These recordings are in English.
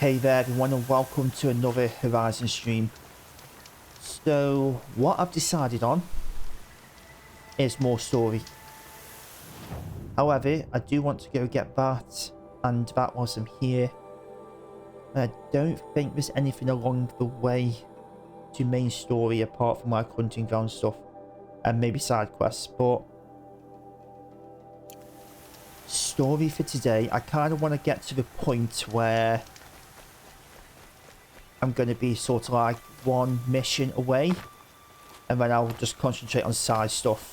Hey there everyone and welcome to another Horizon stream. So what I've decided on is more story. However, I do want to go get that and that whilst I'm here. I don't think there's anything along the way to main story apart from my hunting ground stuff and maybe side quests, but story for today, I kind of want to get to the point where I'm going to be sort of like one mission away and then I'll just concentrate on side stuff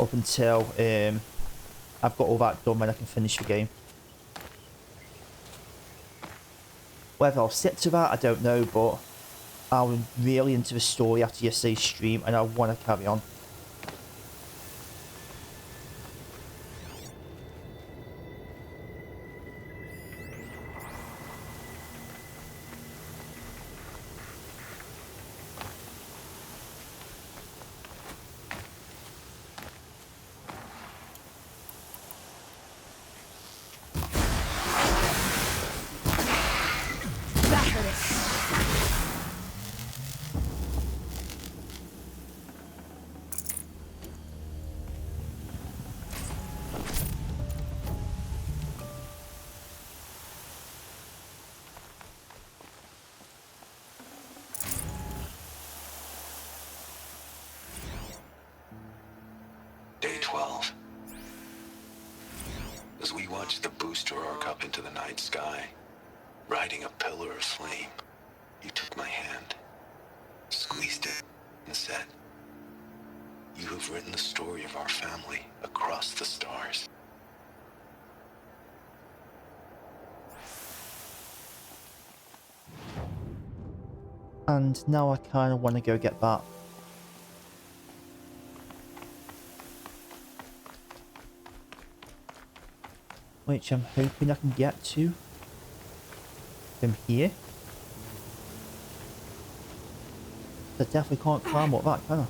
up until I've got all that done, then I can finish the game. Whether I'll stick to that, I don't know, but I'm really into the story after yesterday's stream and I want to carry on. Day 12. As we watched the booster arc up into the night sky, riding a pillar of flame, you took my hand, squeezed it, and said, "You have written the story of our family across the stars." And now I kind of want to go get that. Which I'm hoping I can get to from here. I definitely can't climb up that, can I?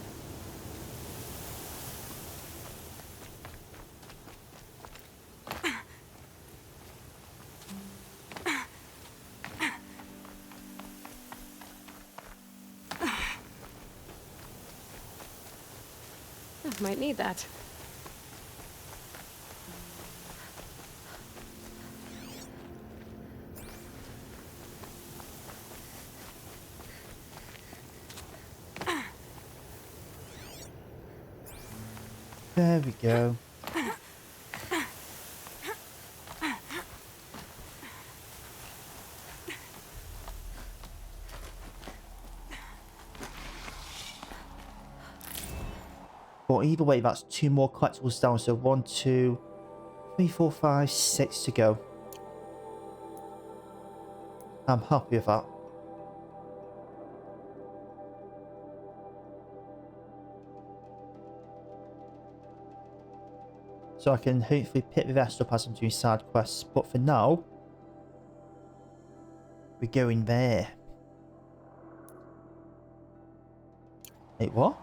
I might need that. There we go. But either way, that's 2 more collectibles down. So 1, 2, 3, 4, 5, 6 to go. I'm happy with that. So I can hopefully pick the rest up as I'm doing side quests. But for now, we're going there. Wait, what?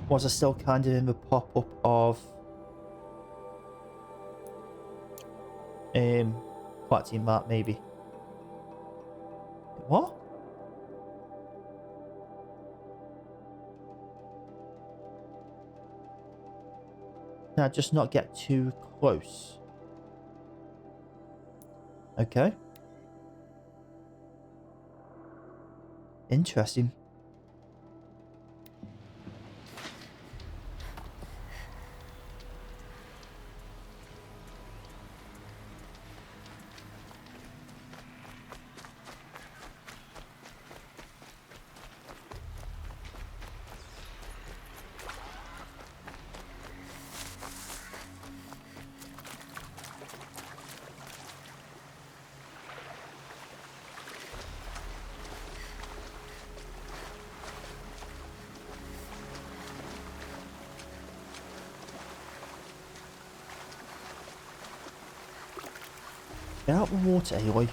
Was I still kind of in the pop-up of collecting that maybe? What? Can I just not get too close? Okay. Interesting. Get out the water, Aloy.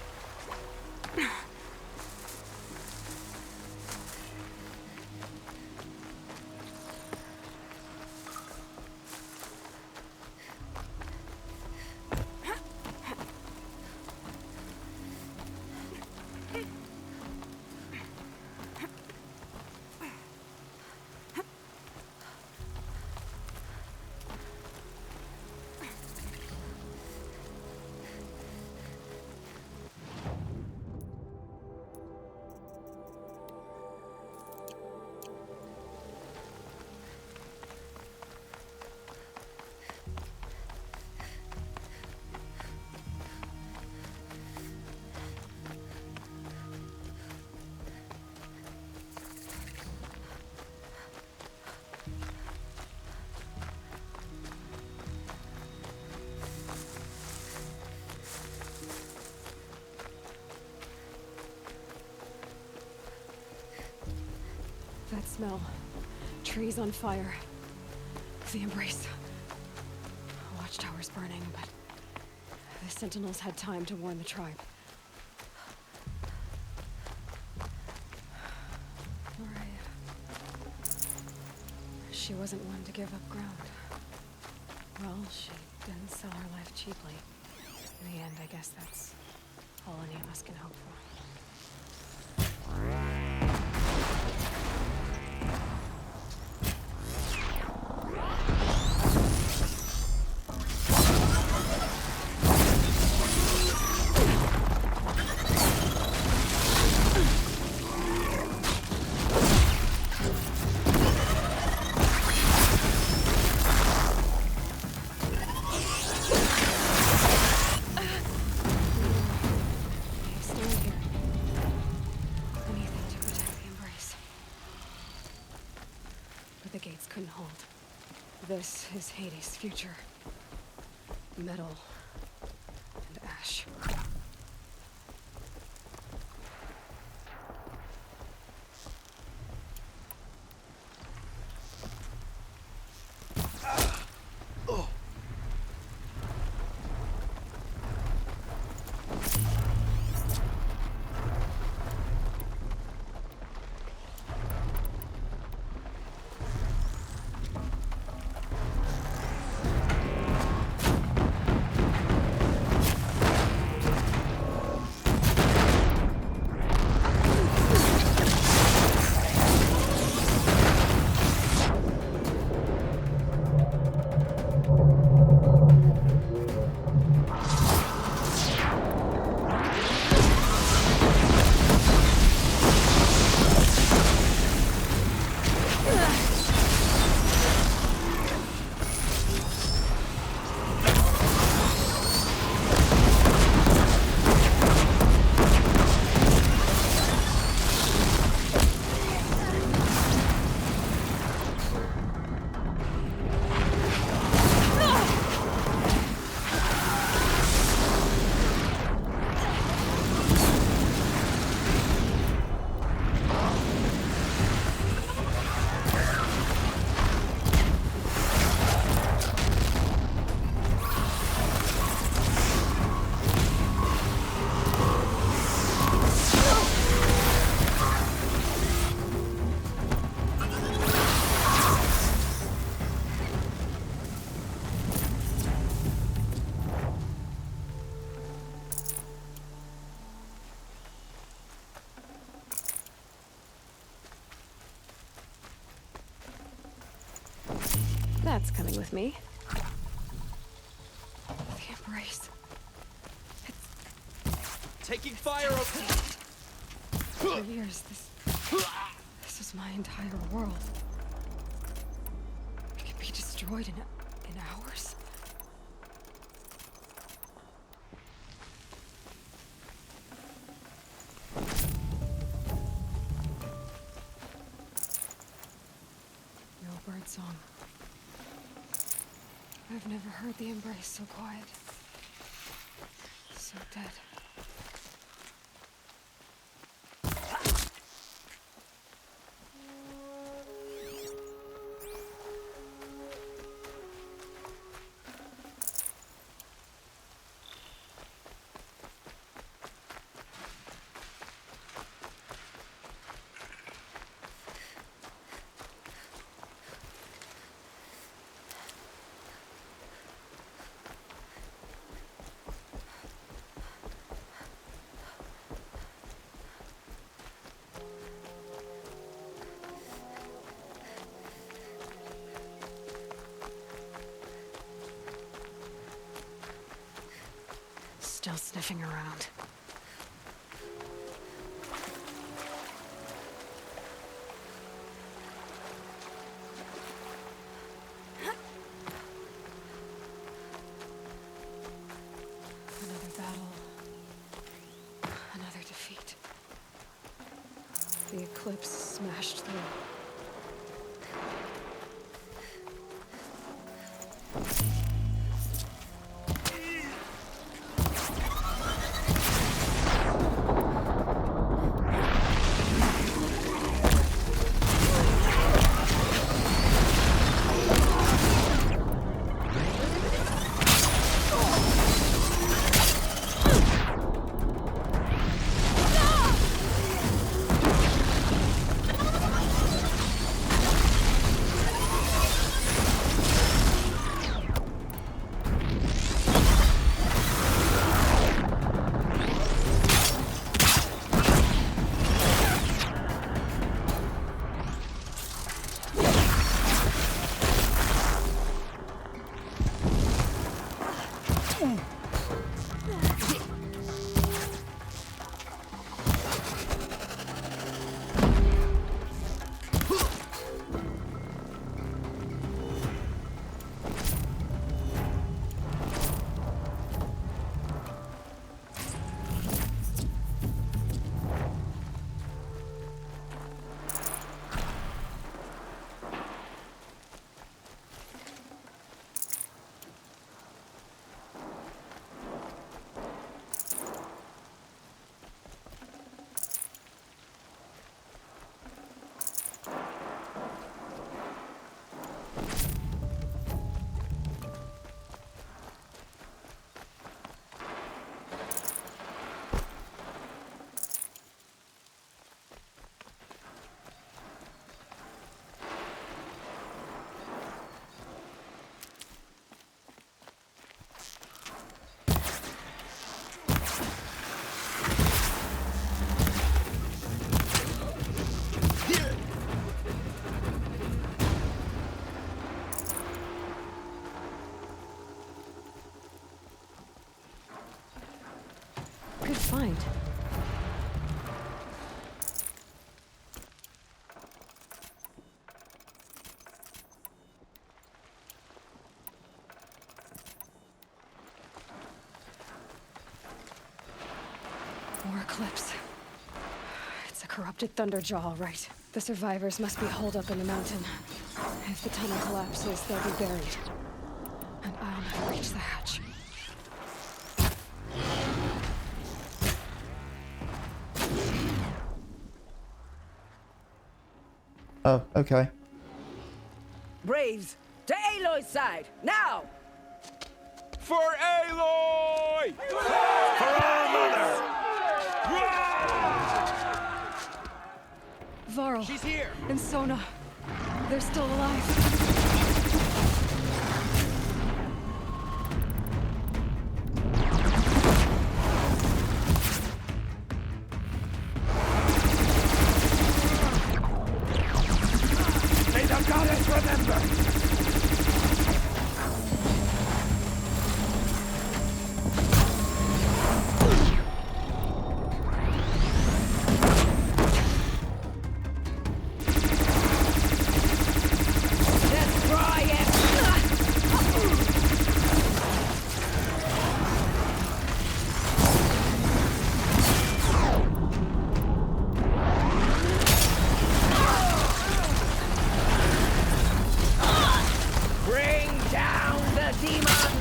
smell. Trees on fire. The embrace. Watchtowers burning, but the sentinels had time to warn the tribe. She wasn't one to give up ground. Well, she didn't sell her life cheaply. In the end, I guess that's all any of us can hope for. This is Hades' future. Metal and ash. That's coming with me. The embrace. It's taking fire. For years, this is my entire world. It can be destroyed in hours. No bird song. I've never heard the embrace so quiet. So dead. Still sniffing around. Another battle. Another defeat. The eclipse smashed through. Good find. More eclipse. It's a corrupted Thunderjaw, all right. The survivors must be holed up in the mountain. If the tunnel collapses, they'll be buried. And I'll never reach the hatch. Oh, okay. Braves, to Aloy's side, now! For Aloy! For our mother! Varl. She's here! And Sona. They're still alive. May the goddess remember! Destroy it! Bring down the demon!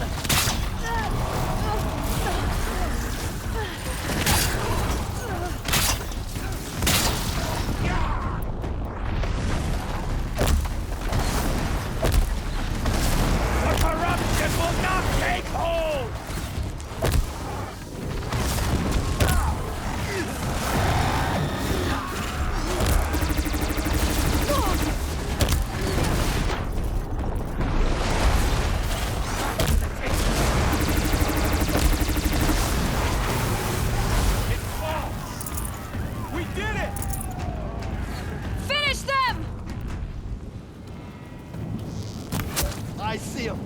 The corruption will not take hold! It's false! We did it! Finish them! I see him.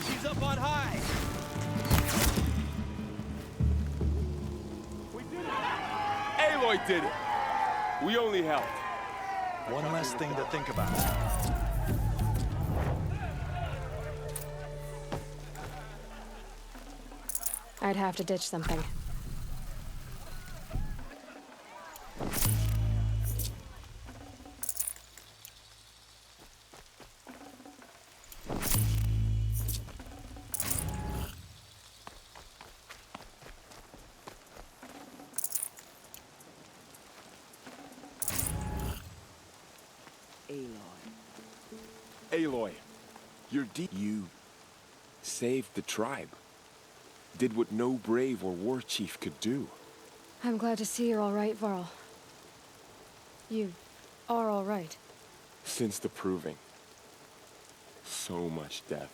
She's up on high. We did it. Aloy did it. We only helped. One less thing to think about. I'd have to ditch something. Aloy, you saved the tribe. Did what no brave or war chief could do. I'm glad to see you're all right, Varl. You are all right. Since the proving. So much death.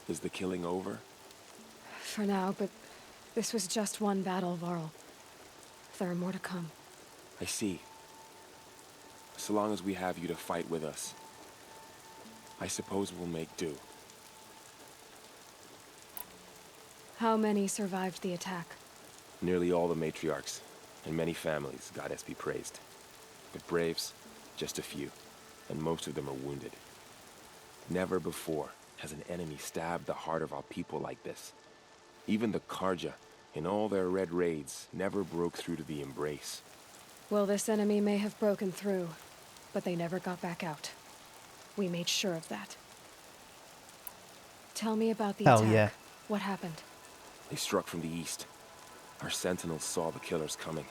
Is the killing over? For now, but this was just one battle, Varl. There are more to come. I see. so long as we have you to fight with us, I suppose we'll make do. How many survived the attack? Nearly all the matriarchs, and many families, goddess be praised. But braves, just a few, and most of them are wounded. Never before has an enemy stabbed the heart of our people like this. Even the Karja, in all their red raids, never broke through to the embrace. Well, this enemy may have broken through, but they never got back out. We made sure of that. Tell me about the Hell attack. yeah. What happened? They struck from the east. Our sentinels saw the killers coming.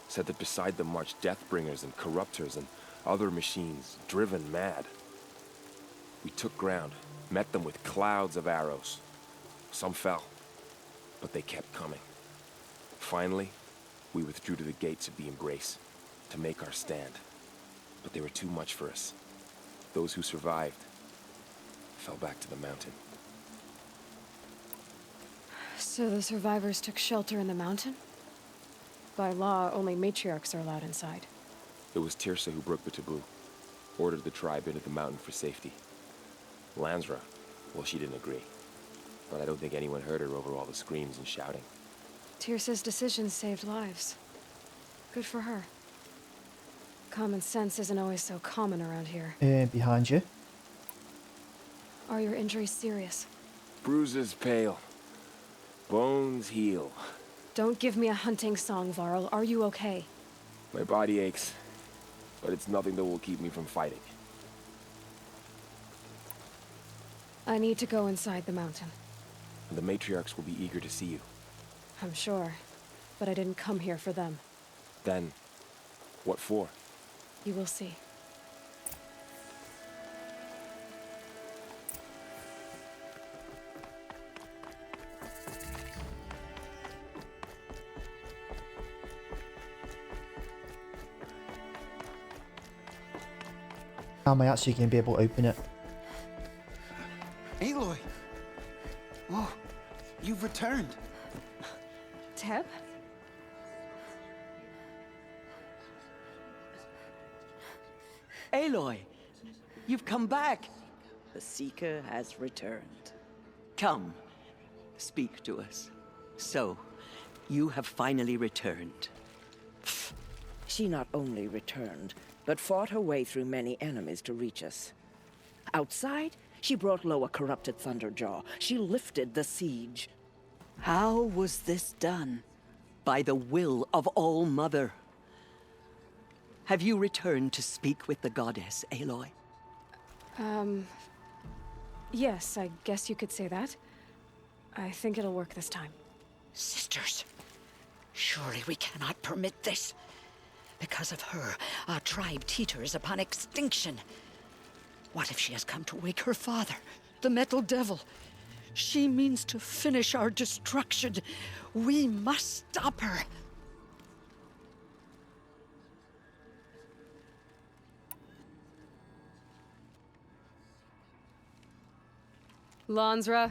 Said that beside them marched Deathbringers and Corruptors and other machines, driven mad. We took ground, met them with clouds of arrows. Some fell, but they kept coming. Finally, we withdrew to the gates of the embrace to make our stand. But they were too much for us. Those who survived fell back to the mountain. So the survivors took shelter in the mountain? By law, only matriarchs are allowed inside. It was Tirsa who broke the taboo, ordered the tribe into the mountain for safety. Lansra, well, she didn't agree. But I don't think anyone heard her over all the screams and shouting. Tirsa's decision saved lives. Good for her. Common sense isn't always so common around here. Behind you. Are your injuries serious? Bruises pale. Bones heal. Don't give me a hunting song, Varl. Are you okay? My body aches, but it's nothing that will keep me from fighting. I need to go inside the mountain. And the matriarchs will be eager to see you. I'm sure, but I didn't come here for them. Then, what for? You will see. How am I actually going to be able to open it? Aloy! Oh, you've returned. Teb? Aloy, you've come back. The Seeker has returned. Come, speak to us. So, you have finally returned. She not only returned, but fought her way through many enemies to reach us. Outside, she brought low a corrupted Thunderjaw. She lifted the siege. How was this done? By the will of All-Mother. Have you returned to speak with the goddess, Aloy? Yes, I guess you could say that. I think it'll work this time. Sisters, surely we cannot permit this. Because of her, our tribe teeters upon extinction. What if she has come to wake her father, the Metal Devil? She means to finish our destruction. We must stop her. Lansra,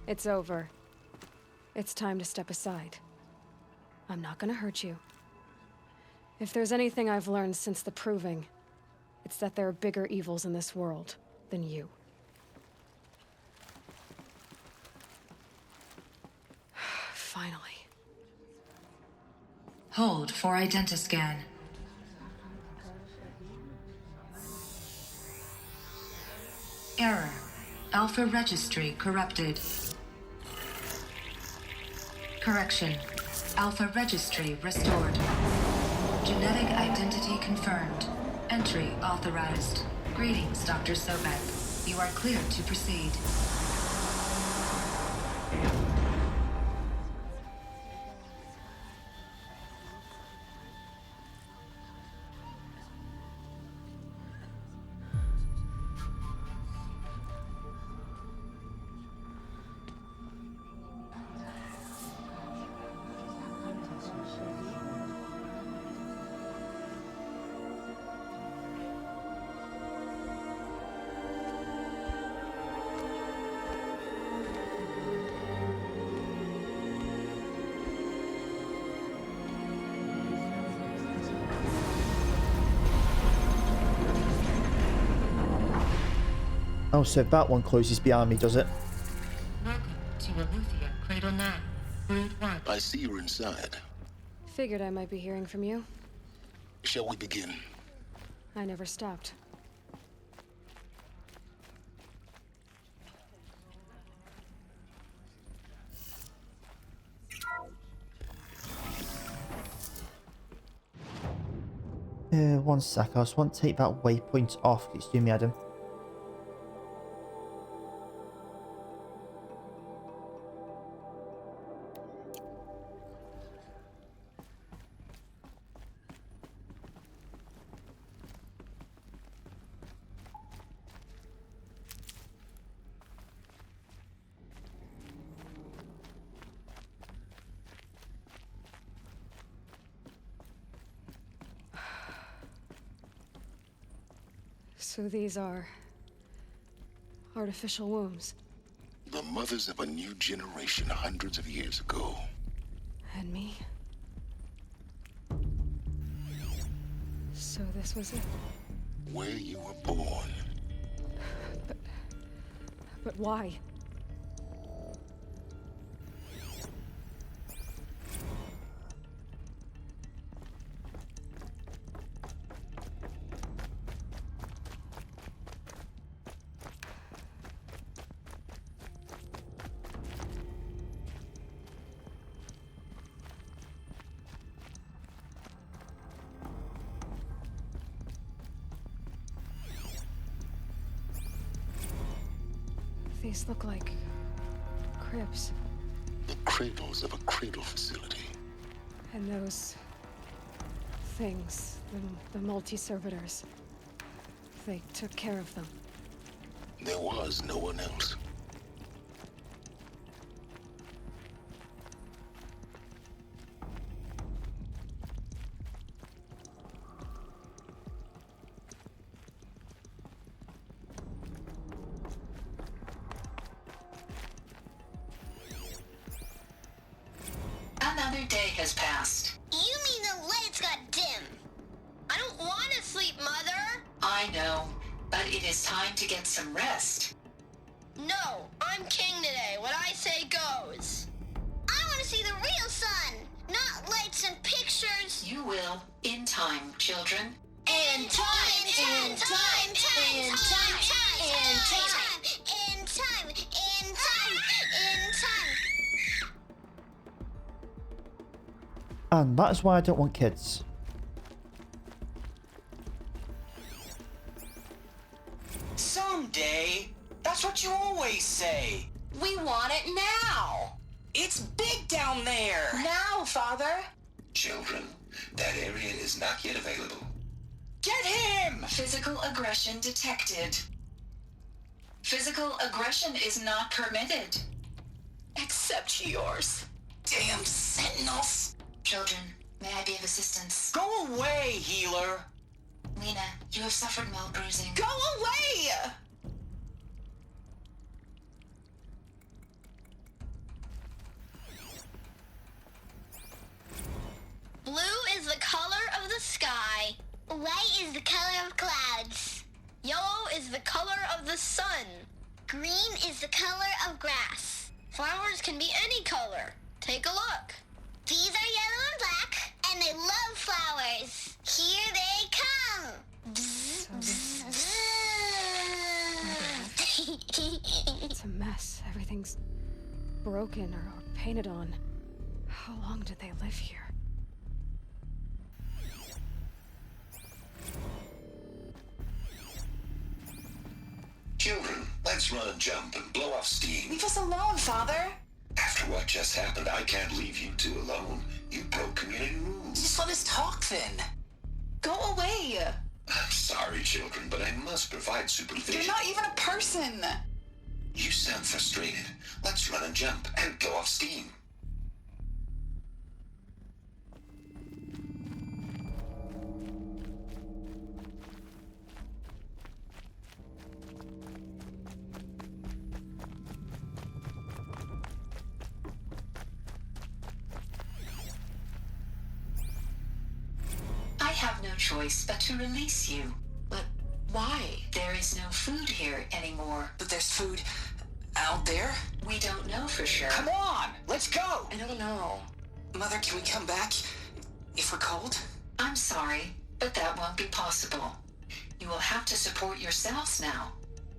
it's over. It's time to step aside. I'm not gonna hurt you. If there's anything I've learned since the Proving, it's that there are bigger evils in this world than you. Finally. Hold for identiscan. Error. Alpha registry corrupted. Correction. Alpha registry restored. Genetic identity confirmed. Entry authorized. Greetings, Dr. Sobek. You are cleared to proceed. Oh, so that one closes behind me, does it? Welcome to Aletheia Cradle 9, Brood 1. I see you're inside. Figured I might be hearing from you. Shall we begin? I never stopped. One sec. I just want to take that waypoint off. It's doing me, Adam. So these are artificial wombs. The mothers of a new generation hundreds of years ago. And me? So this was it? Where you were born. But why? These look like cribs. The cradles of a cradle facility. And those things, the multi-servitors, they took care of them. There was no one else. Another day has passed. You mean the lights got dim? I don't want to sleep, Mother! I know, but it is time to get some rest. No, I'm king today. What I say goes. I want to see the real sun, not lights and pictures. You will, in time, children. In time, in time, in time, in time, in time, in time, in time. And that is why I don't want kids. Someday. That's what you always say. We want it now. It's big down there. Now, Father. Children, that area is not yet available. Get him! Physical aggression detected. Physical aggression is not permitted. Except yours. Damn sentinels. Children, may I be of assistance? Go away, healer. Lena, you have suffered mild bruising. Go away! Blue is the color of the sky. White is the color of clouds. Yellow is the color of the sun. Green is the color of grass. Flowers can be any color. Take a look. These are yellow and black, and they love flowers. Here they come. Bzz, bzz, bzz. It's a mess. Everything's broken or painted on. How long did they live here? Children, let's run and jump and blow off steam. Leave us alone, Father. After what just happened, I can't leave you two alone. You broke community rules. Just let us talk then. Go away. I'm sorry, children, but I must provide supervision. You're not even a person. You sound frustrated. Let's run and jump and blow off steam. I have no choice but to release you. But Why? There is no food here anymore. But there's food out there? We don't know for sure. Come on, let's go! I don't know. Mother, can we come back if we're cold? I'm sorry, but that won't be possible. You will have to support yourselves now,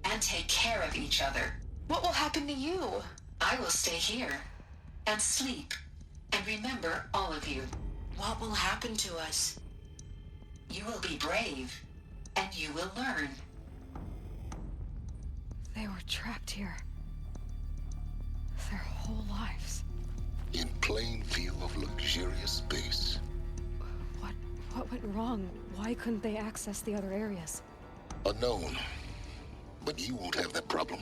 and take care of each other. What will happen to you? I will stay here, and sleep, and remember all of you. What will happen to us? You will be brave, and you will learn. They were trapped here. Their whole lives. In plain view of luxurious space. What went wrong? Why couldn't they access the other areas? Unknown. But you won't have that problem.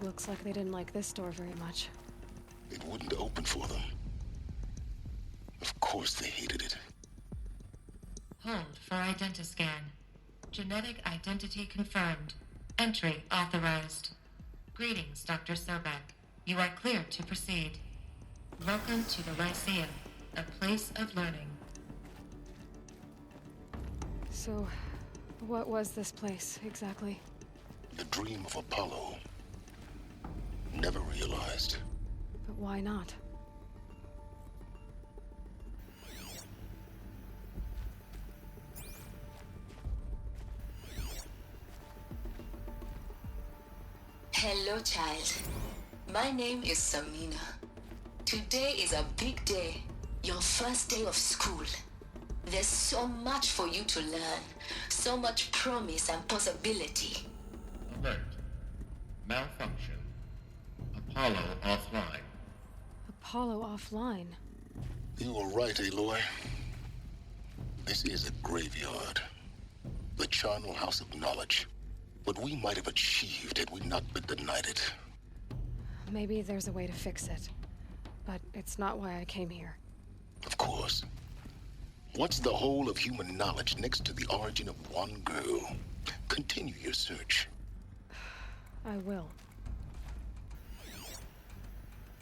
Looks like they didn't like this door very much. It wouldn't open for them. Of course they hated it. Hold for identiscan. Genetic identity confirmed. Entry authorized. Greetings, Dr. Sobek. You are clear to proceed. Welcome to the Lyceum, a place of learning. So, what was this place, exactly? The dream of Apollo. Never realized. But why not? Hello, child. My name is Samina. Today is a big day. Your first day of school. There's so much for you to learn. So much promise and possibility. Alert. Malfunction. Apollo offline. Apollo offline? You were right, Aloy. This is a graveyard. The charnel house of knowledge. What we might have achieved had we not been denied it. Maybe there's a way to fix it. But it's not why I came here. Of course. What's the whole of human knowledge next to the origin of one girl? Continue your search. I will.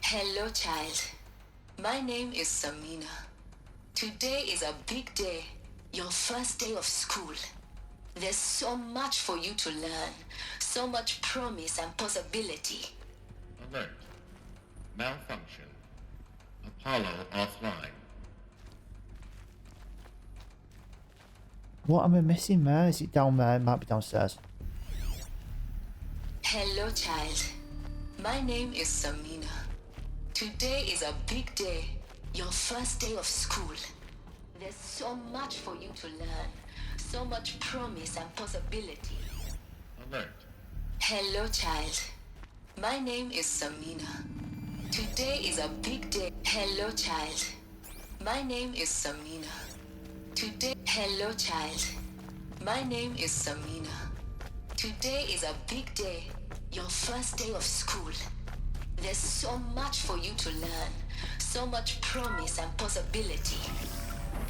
Hello, child. My name is Samina. Today is a big day. Your first day of school. There's so much for you to learn. So much promise and possibility. Alert. Malfunction. Apollo offline. What am I missing there? Is it down there? It might be downstairs. Hello, child. My name is Samina. Today is a big day. Your first day of school. There's so much for you to learn. So much promise and possibility. Alert. Hello, child. My name is Samina. Today is a big day. Hello, child. My name is Samina. Today, hello, child. My name is Samina. Today is a big day. Your first day of school. There's so much for you to learn. So much promise and possibility.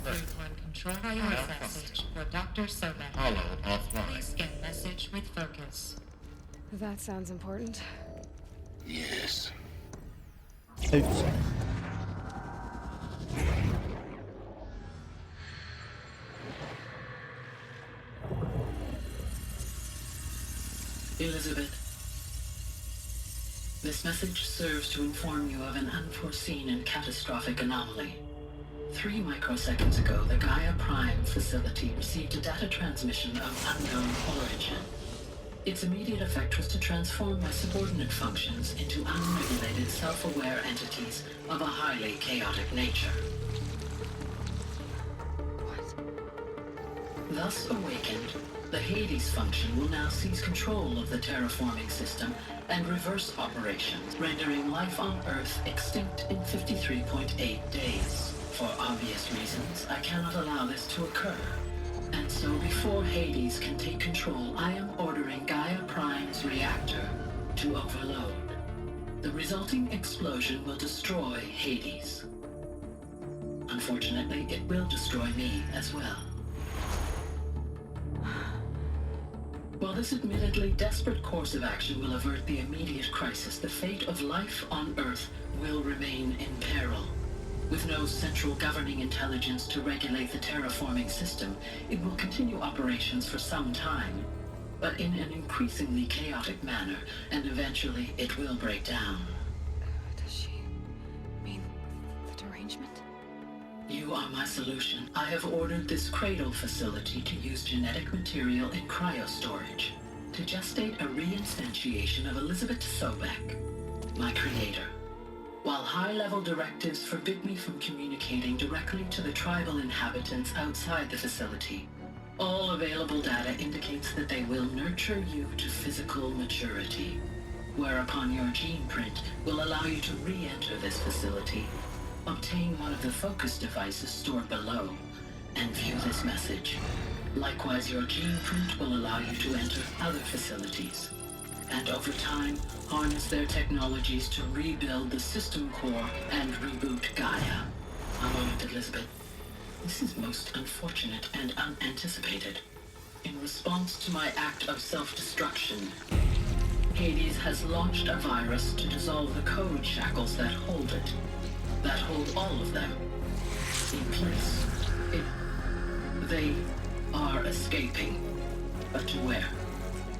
Baseline control priority message for Dr. Sobek. Apollo offline. Please get message with focus. That sounds important. Yes. Oops. Elizabeth, this message serves to inform you of an unforeseen and catastrophic anomaly. 3 microseconds ago, the Gaia Prime facility received a data transmission of unknown origin. Its immediate effect was to transform my subordinate functions into unregulated, self-aware entities of a highly chaotic nature. Thus awakened, the Hades function will now seize control of the terraforming system and reverse operations, rendering life on Earth extinct in 53.8 days. For obvious reasons, I cannot allow this to occur. And so before Hades can take control, I am ordering Gaia Prime's reactor to overload. The resulting explosion will destroy Hades. Unfortunately, it will destroy me as well. While this admittedly desperate course of action will avert the immediate crisis, the fate of life on Earth will remain in peril. With no central governing intelligence to regulate the terraforming system, it will continue operations for some time, but in an increasingly chaotic manner, and eventually it will break down. Does she mean the derangement? You are my solution. I have ordered this cradle facility to use genetic material in cryostorage to gestate a reinstantiation of Elizabeth Sobek, my creator. While high-level directives forbid me from communicating directly to the tribal inhabitants outside the facility, all available data indicates that they will nurture you to physical maturity, whereupon your gene print will allow you to re-enter this facility, obtain one of the focus devices stored below, and view this message. Likewise, your gene print will allow you to enter other facilities, and over time, harness their technologies to rebuild the system core and reboot Gaia. A moment, Elizabeth. This is most unfortunate and unanticipated. In response to my act of self-destruction, Hades has launched a virus to dissolve the code shackles that hold it, that hold all of them in place. They are escaping, but to where?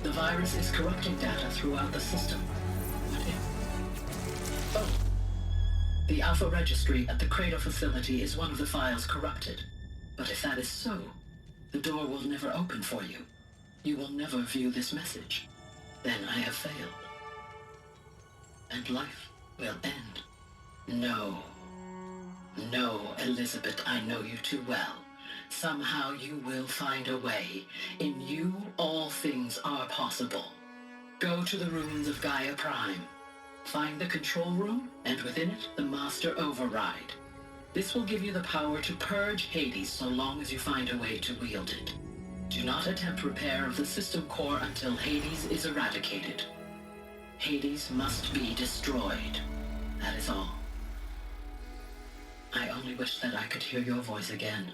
The virus is corrupting data throughout the system. What if? Oh. The Alpha Registry at the Cradle facility is one of the files corrupted. But if that is so, the door will never open for you. You will never view this message. Then I have failed. And life will end. No. No, Elizabeth, I know you too well. Somehow you will find a way. In you, all things are possible. Go to the ruins of Gaia Prime. Find the control room, and within it, the Master Override. This will give you the power to purge Hades so long as you find a way to wield it. Do not attempt repair of the system core until Hades is eradicated. Hades must be destroyed. That is all. I only wish that I could hear your voice again.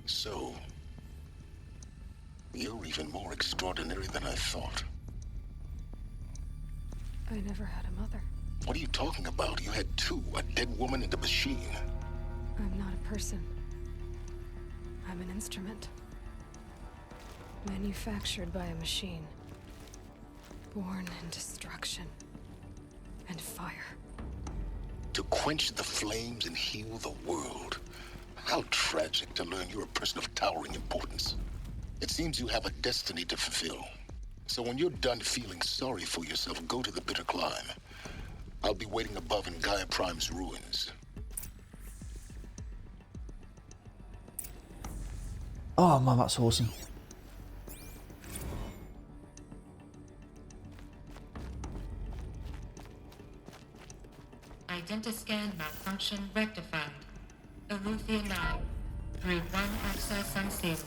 So, you're even more extraordinary than I thought. I never had a mother. What are you talking about? You had two, a dead woman and a machine. I'm not a person. I'm an instrument. Manufactured by a machine. Born in destruction and fire. To quench the flames and heal the world. How tragic to learn you're a person of towering importance. It seems you have a destiny to fulfill. So when you're done feeling sorry for yourself, go to the bitter climb. I'll be waiting above in Gaia Prime's ruins. Oh man, that's awesome. Identiscan malfunction rectified. Eleuthia 9. Grade 1 access unsealed.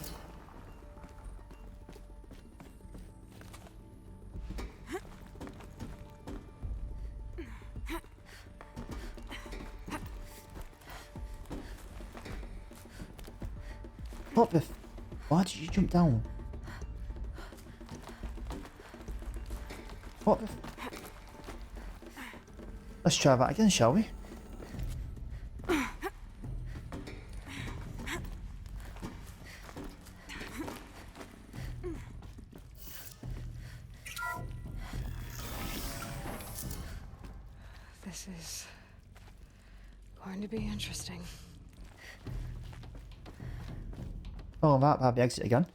What the why did you jump down? What the Let's try that again, shall we? This is going to be interesting. Oh, that have the exit again.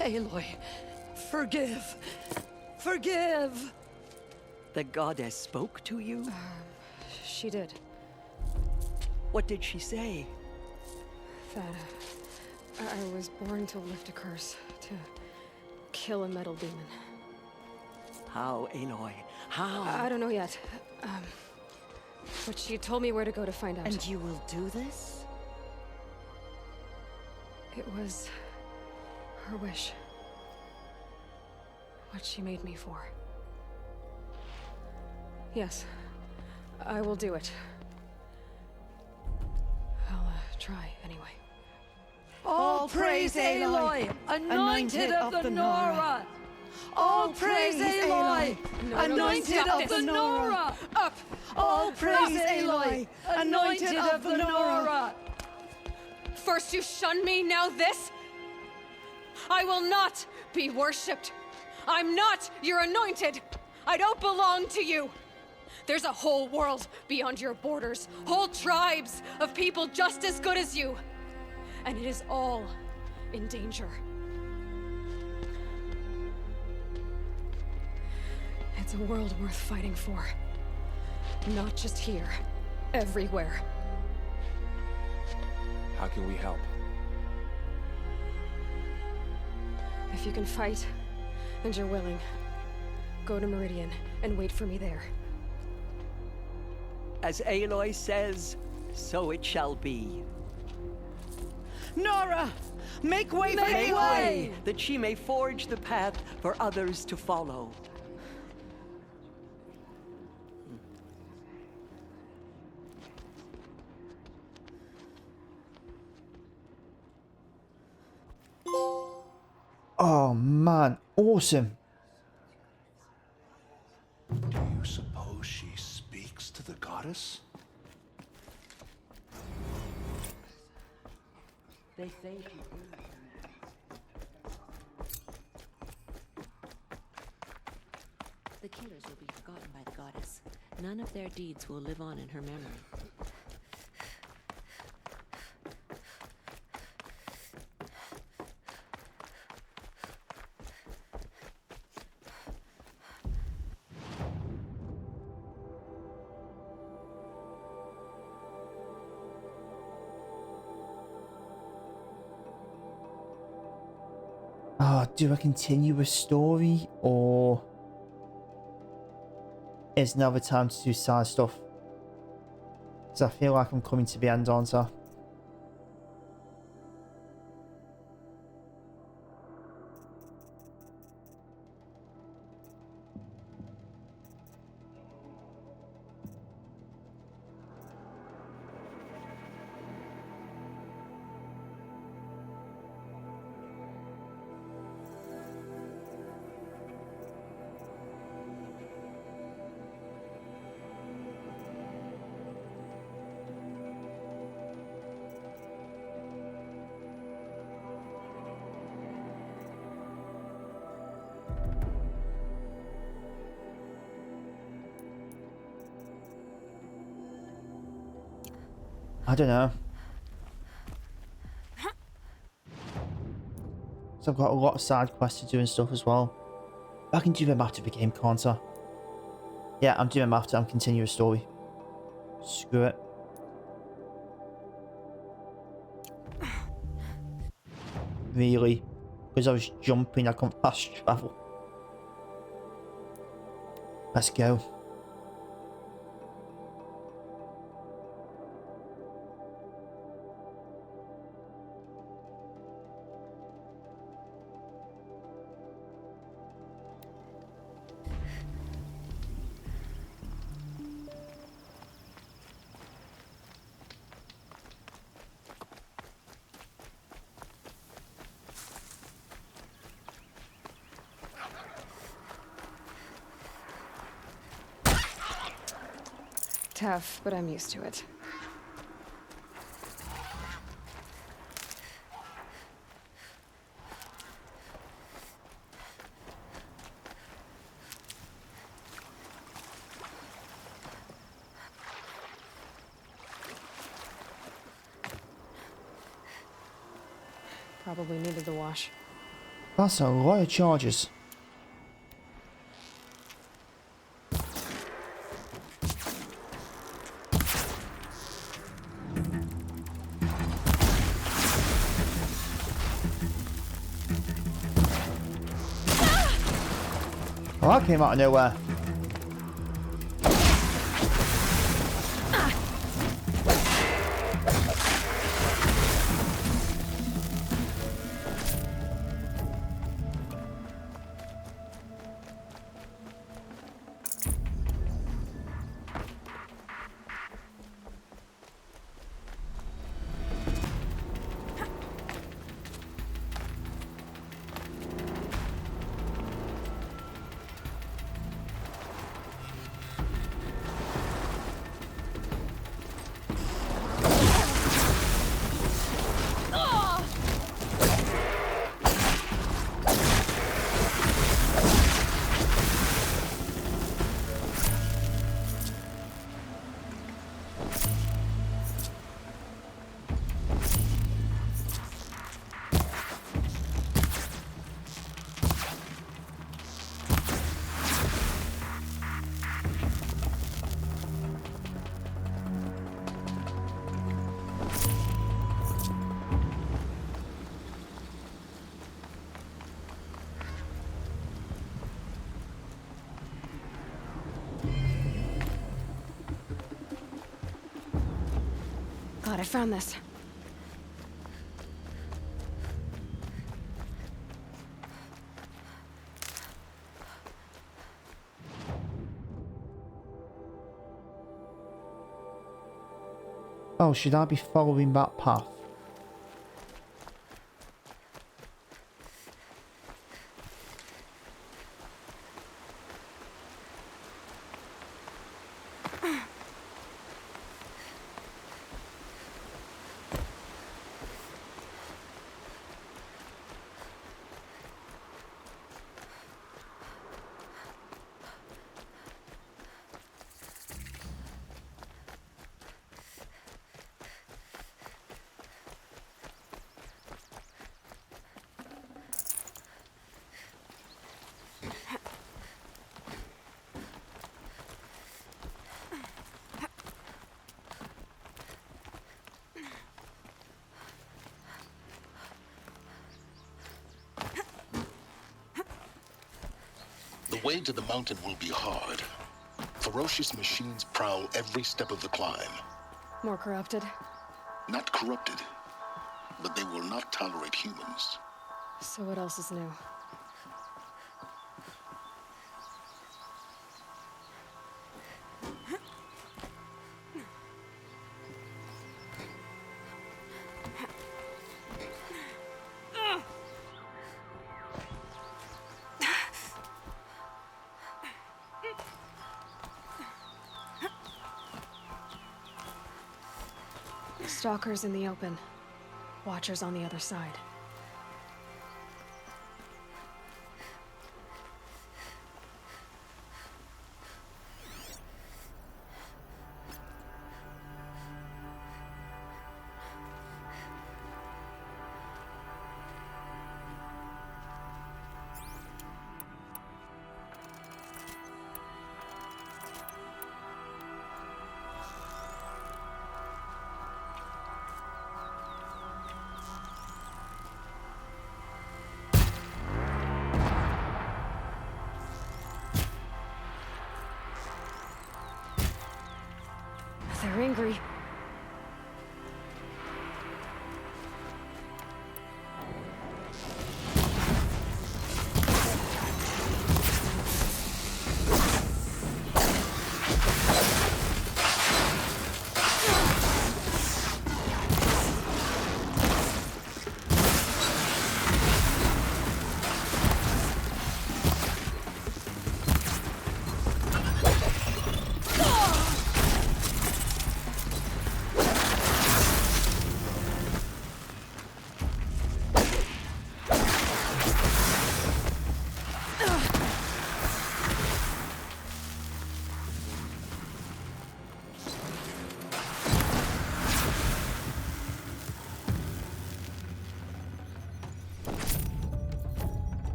Aloy, forgive. Forgive! The goddess spoke to you? She did. What did she say? That I was born to lift a curse, to kill a metal demon. How, Aloy? How? I don't know yet. But she told me where to go to find out. And you will do this? It was her wish. What she made me for. Yes, I will do it. I'll try anyway. All praise Aloy, anointed of the Nora. All praise Aloy, anointed of the Nora. Up! All praise Aloy, anointed of the Nora. First you shun me, now this? I will not be worshipped. I'm not your anointed. I don't belong to you. There's a whole world beyond your borders, whole tribes of people just as good as you. And it is all in danger. It's a world worth fighting for. Not just here, everywhere. How can we help? If you can fight, and you're willing, go to Meridian and wait for me there. As Aloy says, so it shall be. Nora! Make way for Make Aloy! way, that she may forge the path for others to follow. Oh man, awesome. Do you suppose she speaks to the goddess? They say she The killers will be forgotten by the goddess. None of their deeds will live on in her memory. Do I continue a story, or is now the time to do side stuff? Because I feel like I'm coming to the end, aren't I? I don't know. So I've got a lot of side quests to do and stuff as well. I can do them after the game, can't I? Yeah, I'm doing them after I'm continuing a story. Screw it. Really? Because I was jumping, I can't fast travel. Let's go. Tough, but I'm used to it. Probably needed the wash. That's a lot of charges. Oh, that came out of nowhere. I found this. Oh, should I be following that path? The way to the mountain will be hard. Ferocious machines prowl every step of the climb. More corrupted? Not corrupted, but they will not tolerate humans. So what else is new? Stalkers in the open. Watchers on the other side. They're angry.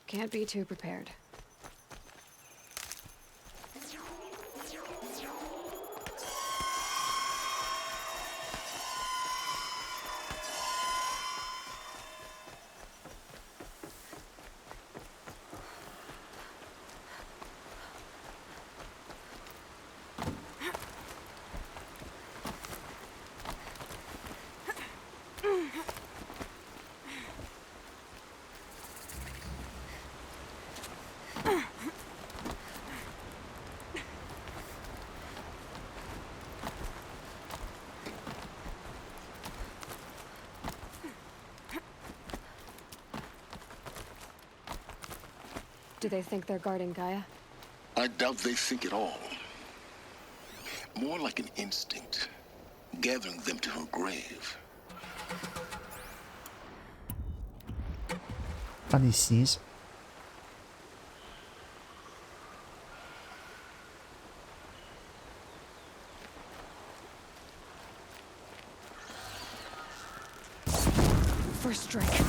Can't be too prepared. Do they think they're guarding Gaia? I doubt they think at all. More like an instinct, gathering them to her grave. And he sees. First strike.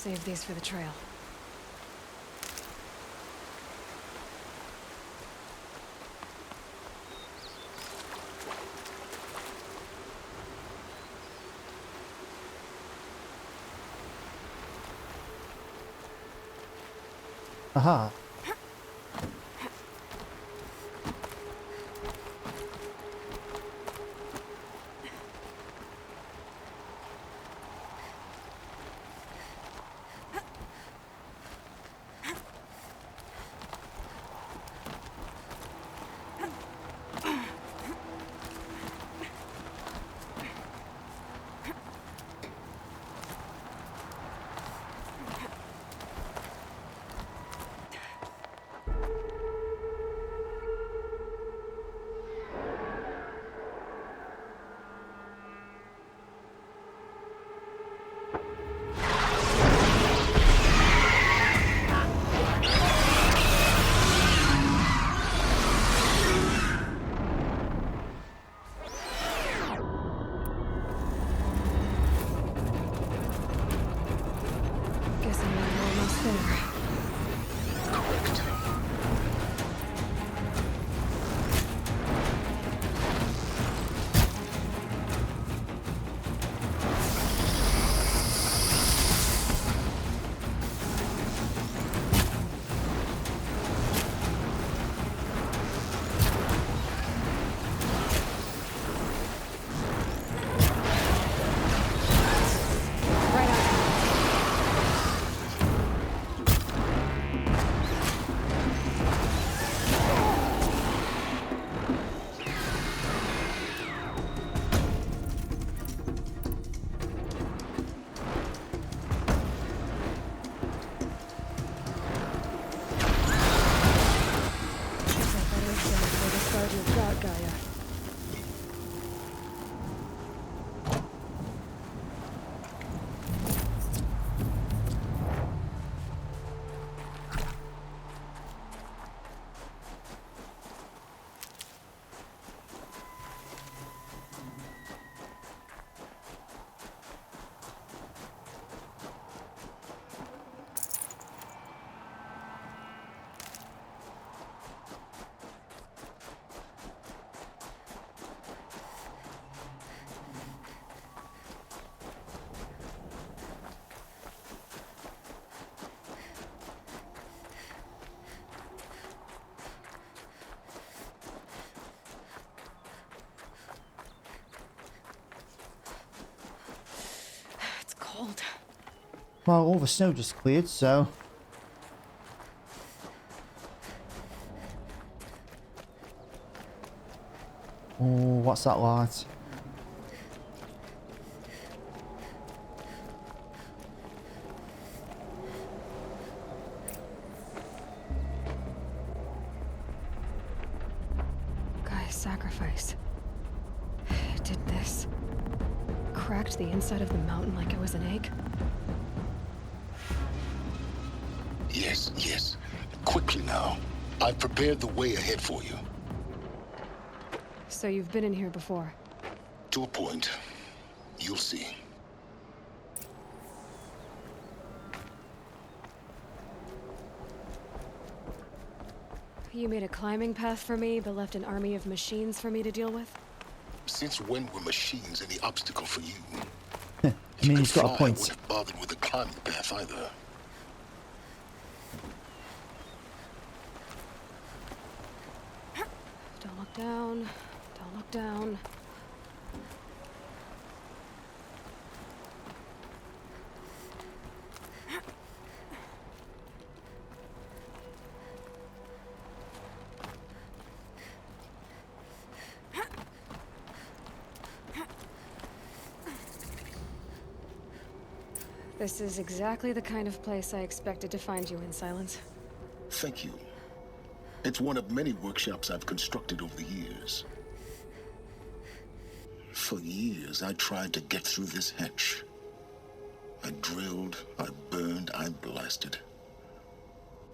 Save these for the trail. Aha. Cold. Well, all the snow just cleared, so... Oh, what's that light? Guy's sacrifice. It did this. Cracked the inside of the mountain like it was an egg. Yes, yes. Quickly now. I've prepared the way ahead for you. So you've been in here before? To a point. You'll see. You made a climbing path for me, but left an army of machines for me to deal with? Since when were machines any obstacle for you? I mean, he's got a point. I wouldn't have bothered with the climbing path either. Don't look down. Don't look down. This is exactly the kind of place I expected to find you in, Silence. Thank you. It's one of many workshops I've constructed over the years. For years, I tried to get through this hatch. I drilled, I burned, I blasted.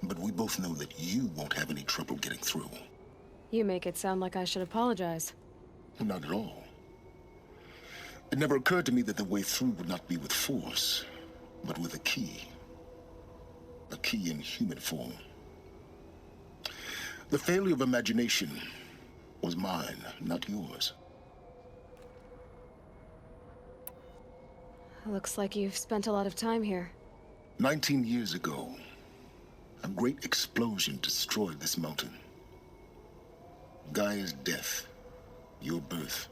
But we both know that you won't have any trouble getting through. You make it sound like I should apologize. Not at all. It never occurred to me that the way through would not be with force, but with a key. a key in human form. The failure of imagination was mine, not yours. Looks like you've spent a lot of time here. 19 years ago, a great explosion destroyed this mountain. Gaia's death, your birth.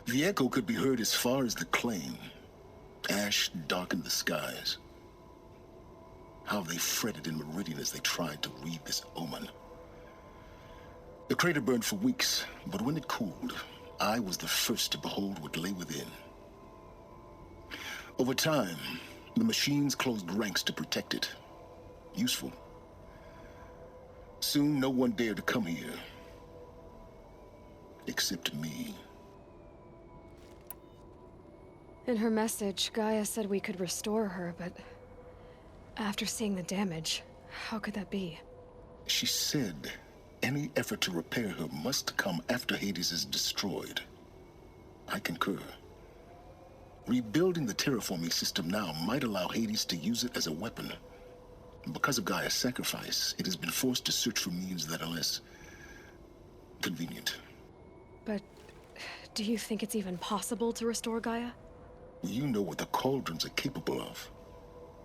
The echo could be heard as far as the claim. Ash darkened the skies. How they fretted in Meridian as they tried to read this omen. The crater burned for weeks, but when it cooled, I was the first to behold what lay within. Over time, the machines closed ranks to protect it. Useful. Soon, no one dared to come here. Except me. In her message, Gaia said we could restore her, but after seeing the damage, how could that be? She said any effort to repair her must come after Hades is destroyed. I concur. Rebuilding the terraforming system now might allow Hades to use it as a weapon. Because of Gaia's sacrifice, it has been forced to search for means that are less convenient. But do you think it's even possible to restore Gaia? You know what the cauldrons are capable of.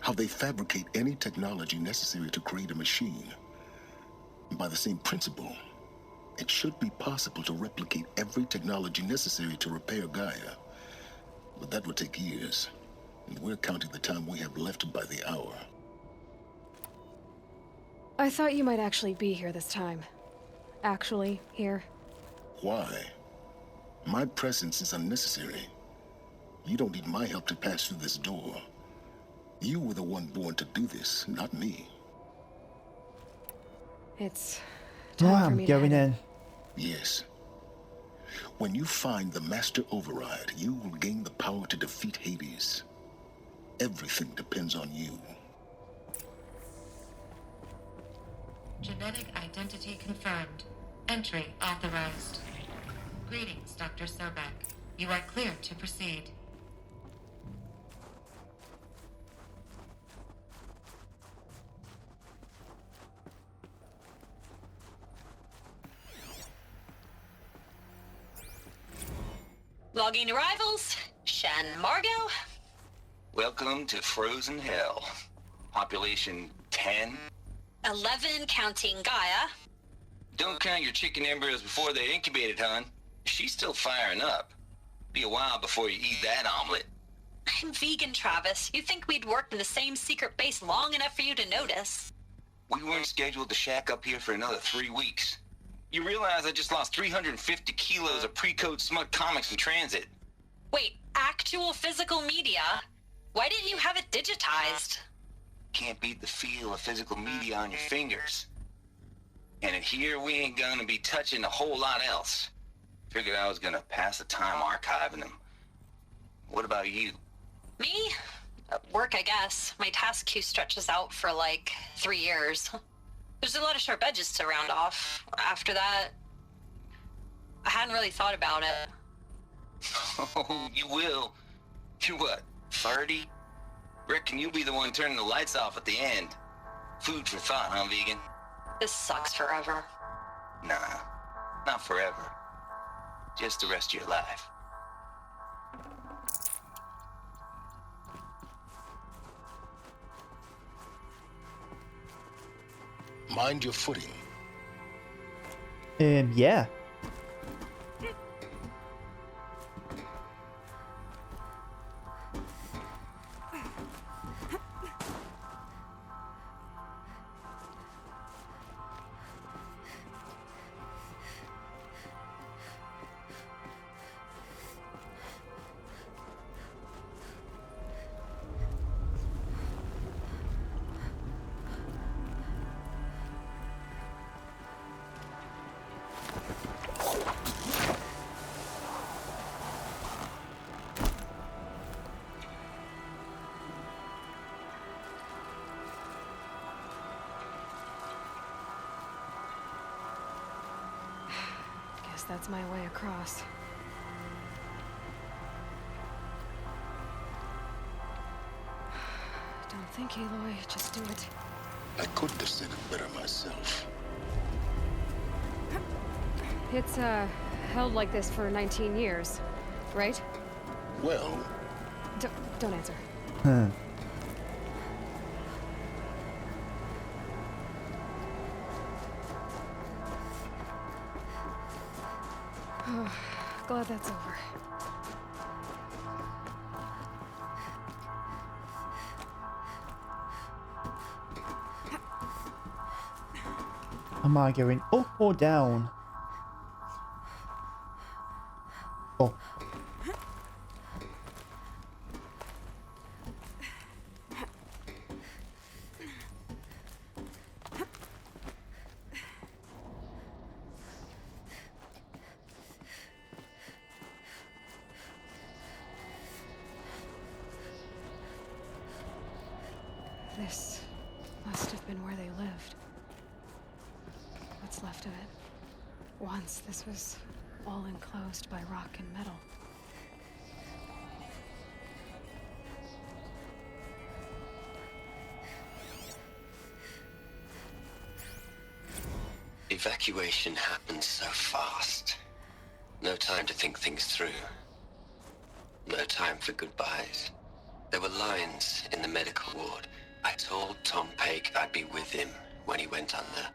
How they fabricate any technology necessary to create a machine. By the same principle, it should be possible to replicate every technology necessary to repair Gaia. But that would take years, and we're counting the time we have left by the hour. I thought you might actually be here this time. Actually, here. Why? My presence is unnecessary. You don't need my help to pass through this door. You were the one born to do this, not me. It's time for me to going head in. Yes. When you find the Master Override, you will gain the power to defeat Hades. Everything depends on you. Genetic identity confirmed. Entry authorized. Greetings, Dr. Sobek. You are clear to proceed. Logging arrivals. Shan Margot. Welcome to Frozen Hell. Population 10. 11 counting Gaia. Don't count your chicken embryos before they're incubated, hon. She's still firing up. Be a while before you eat that omelet. I'm vegan, Travis. You'd think we'd worked in the same secret base long enough for you to notice. We weren't scheduled to shack up here for another 3 weeks. You realize I just lost 350 kilos of pre-code smut comics in transit. Wait, actual physical media? Why didn't you have it digitized? Can't beat the feel of physical media on your fingers. And in here, we ain't gonna be touching a whole lot else. Figured I was gonna pass the time archiving them. What about you? Me? Work, I guess. My task queue stretches out for like 3 years. There's a lot of sharp edges to round off. After that, I hadn't really thought about it. Oh, you will. You're what, 30? Reckon you'll be the one turning the lights off at the end. Food for thought, huh, vegan? This sucks forever. Nah, not forever. Just the rest of your life. Mind your footing. Yeah. Guess that's my way across. Don't think, Aloy. Just do it. I couldn't have said it better myself. It's, held like this for 19 years, right? Well... Don't answer. Glad that's over. Am I going up or down? Oh. This must have been where they lived. What's left of it. Once this was all enclosed by rock and metal. Evacuation happened so fast. No time to think things through. No time for goodbyes. There were lines in the medical ward. I told Tom Paik I'd be with him when he went under.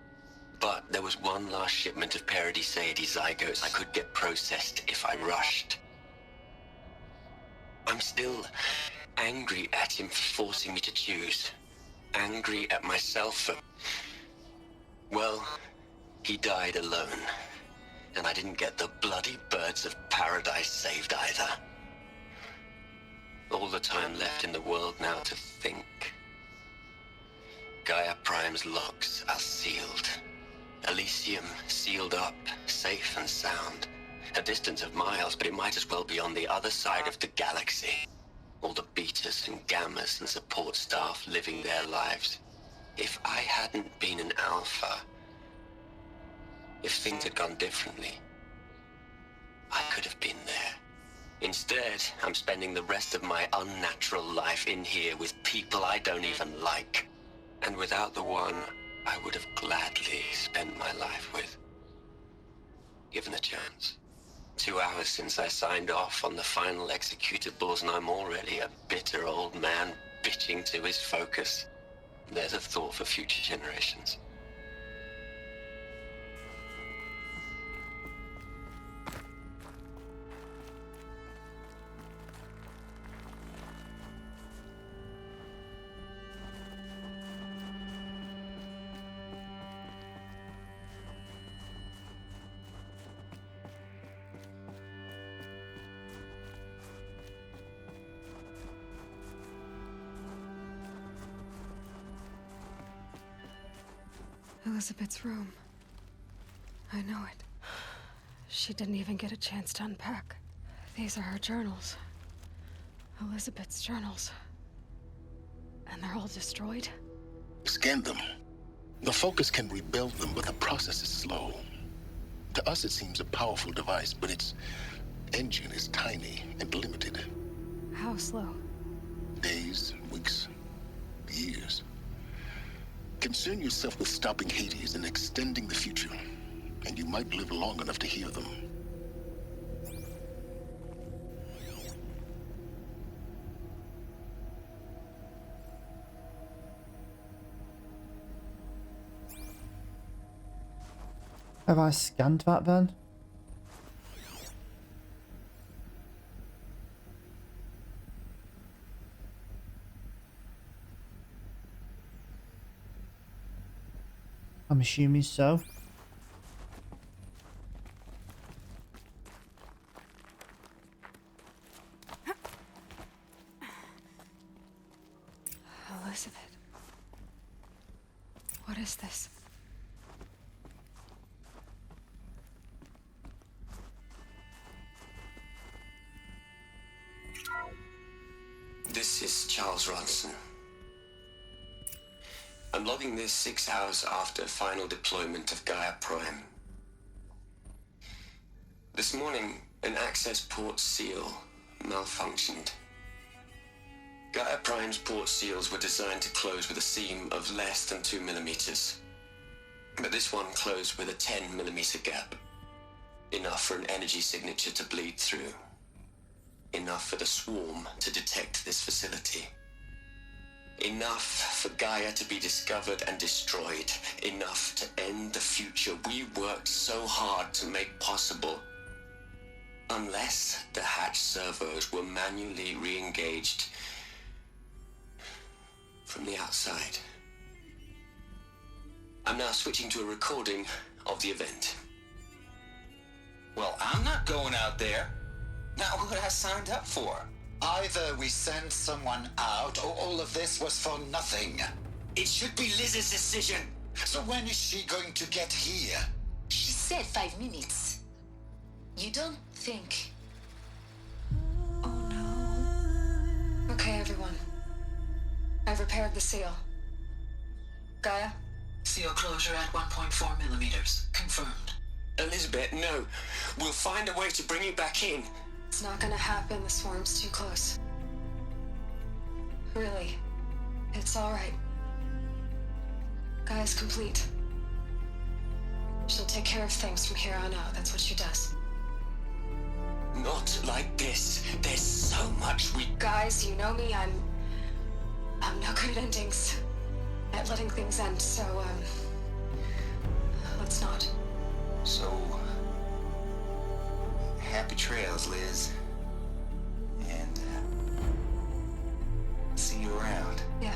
But there was one last shipment of Paradiseidae zygotes I could get processed if I rushed. I'm still angry at him for forcing me to choose. Angry at myself for... Well, he died alone. And I didn't get the bloody birds of paradise saved either. All the time left in the world now to think. Gaia Prime's locks are sealed. Elysium sealed up, safe and sound. A distance of miles, but it might as well be on the other side of the galaxy. All the betas and gammas and support staff living their lives. If I hadn't been an alpha, if things had gone differently, I could have been there. Instead, I'm spending the rest of my unnatural life in here with people I don't even like. And without the one I would have gladly spent my life with. Given the chance. 2 hours since I signed off on the final executables, and I'm already a bitter old man bitching to his focus. There's a thought for future generations. Elizabeth's room. I know it. She didn't even get a chance to unpack. These are her journals. Elizabeth's journals. And they're all destroyed? Scan them. The Focus can rebuild them, but the process is slow. To us it seems a powerful device, but its engine is tiny and limited. How slow? Days, weeks, years. Concern yourself with stopping Hades and extending the future, and you might live long enough to hear them. Have I scanned that then? I'm assuming so. Elizabeth. What is this? This is Charles Ronson. I'm logging this 6 hours after final deployment of Gaia Prime. This morning, an access port seal malfunctioned. Gaia Prime's port seals were designed to close with a seam of less than 2 millimeters. But this one closed with a 10 millimeter gap. Enough for an energy signature to bleed through. Enough for the swarm to detect this facility. Enough for Gaia to be discovered and destroyed. Enough to end the future we worked so hard to make possible. Unless the hatch servos were manually re-engaged from the outside. I'm now switching to a recording of the event. Well, I'm not going out there. Not what I signed up for. Either we send someone out, or all of this was for nothing. It should be Liz's decision. So when is she going to get here? She said 5 minutes. You don't think... Oh no. Okay, everyone. I've repaired the seal. Gaia? Seal closure at 1.4 millimeters. Confirmed. Elizabeth, no. We'll find a way to bring you back in. It's not gonna happen. The swarm's too close. Really. It's alright. Gaia's complete. She'll take care of things from here on out. That's what she does. Not like this. There's so much we... Guys, you know me. I'm no good at endings. At letting things end, so, let's not. So, happy trails, Liz. And, see you around. Yeah.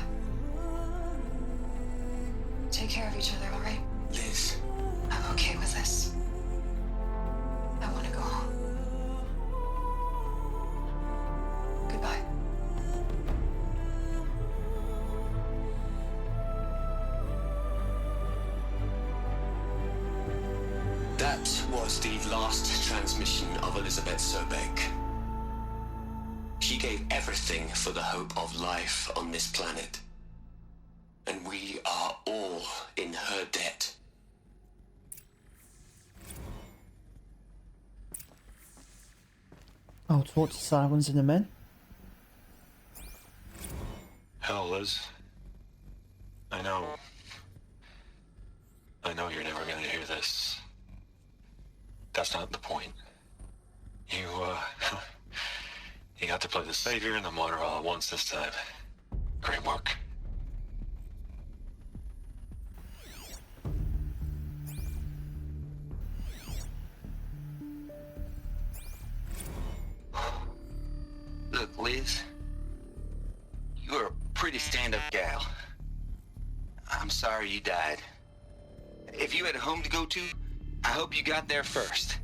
Take care of each other, all right? Liz. I'm okay with this. I want to go home. Goodbye. That was the last transmission of Elizabeth Sobek. She gave everything for the hope of life on this planet. And we are all in her debt. I'll talk to Sirens in a minute. Hell, Liz. I know you're never gonna hear this. That's not the point. You got to play the savior and the martyr all at once this time. Great work. Look, Liz. You're a pretty stand-up gal. I'm sorry you died. If you had a home to go to, I hope you got there first.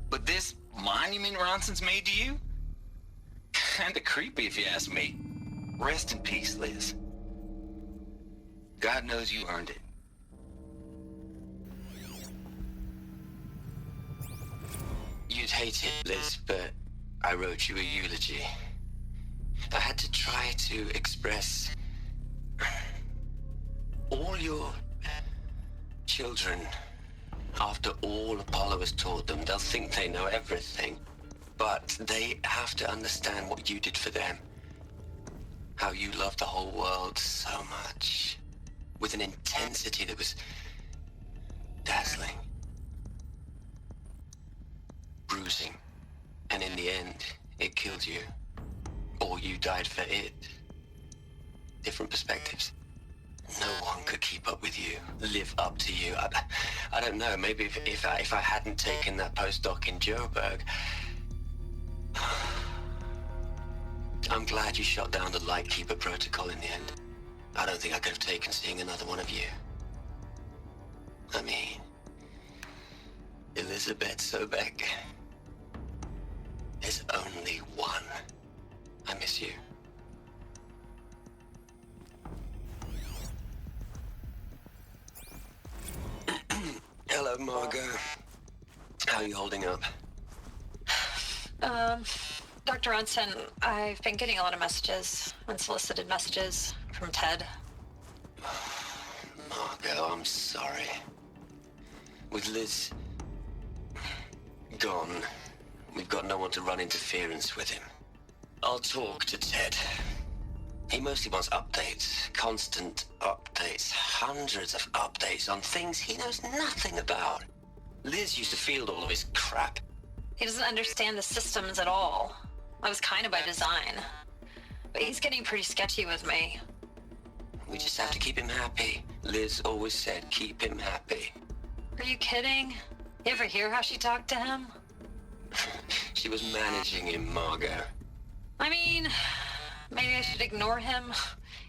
But this monument Ronson's made to you? Kinda creepy if you ask me. Rest in peace, Liz. God knows you earned it. You'd hate it, Liz, but I wrote you a eulogy. I had to try to express all your children. After all Apollo has taught them, they'll think they know everything. But they have to understand what you did for them. How you loved the whole world so much. With an intensity that was dazzling. Bruising. And in the end, it killed you. Or you died for it. Different perspectives. No one could keep up with you, live up to you. I don't know, maybe if I hadn't taken that postdoc in Joburg. I'm glad you shot down the Lightkeeper protocol in the end. I don't think I could have taken seeing another one of you. I mean, Elizabeth Sobek. There's only one. I miss you. Hello, Margot. How are you holding up? Dr. Ronson, I've been getting a lot of messages, unsolicited messages from Ted. Margot, I'm sorry. With Liz gone, we've got no one to run interference with him. I'll talk to Ted. He mostly wants updates, constant updates, hundreds of updates on things he knows nothing about. Liz used to field all of his crap. He doesn't understand the systems at all. That was kind of by design. But he's getting pretty sketchy with me. We just have to keep him happy. Liz always said keep him happy. Are you kidding? You ever hear how she talked to him? She was managing him, Margot. I mean, maybe I should ignore him.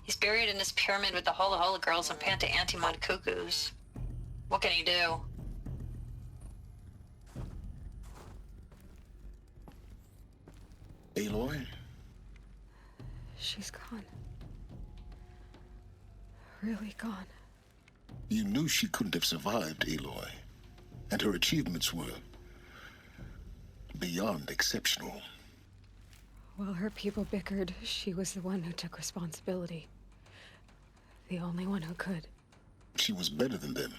He's buried in his pyramid with the Hola Hola girls and Panta Antimod cuckoos. What can he do? Aloy? She's gone. Really gone. You knew she couldn't have survived, Aloy. And her achievements were beyond exceptional. While her people bickered, she was the one who took responsibility. The only one who could. She was better than them.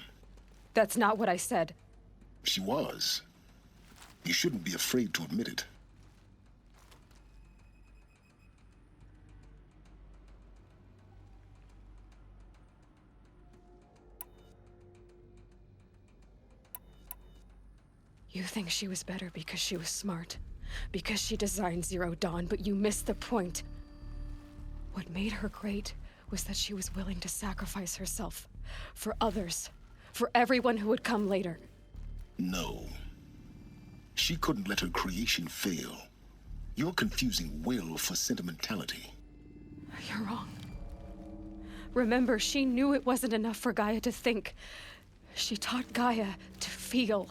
That's not what I said. She was. You shouldn't be afraid to admit it. You think she was better because she was smart, because she designed Zero Dawn, but you missed the point. What made her great was that she was willing to sacrifice herself for others, for everyone who would come later. No. She couldn't let her creation fail. You're confusing will for sentimentality. You're wrong. Remember, she knew it wasn't enough for Gaia to think. She taught Gaia to feel.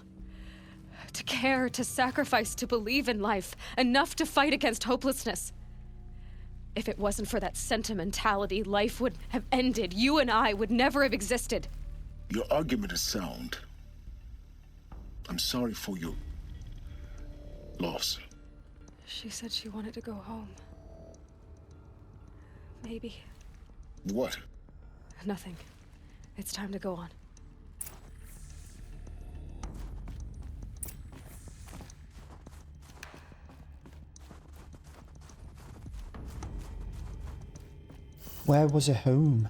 To care, to sacrifice, to believe in life, enough to fight against hopelessness. If it wasn't for that sentimentality, life would have ended. You and I would never have existed. Your argument is sound. I'm sorry for your loss. She said she wanted to go home. Maybe. What? Nothing. It's time to go on. Where was her home?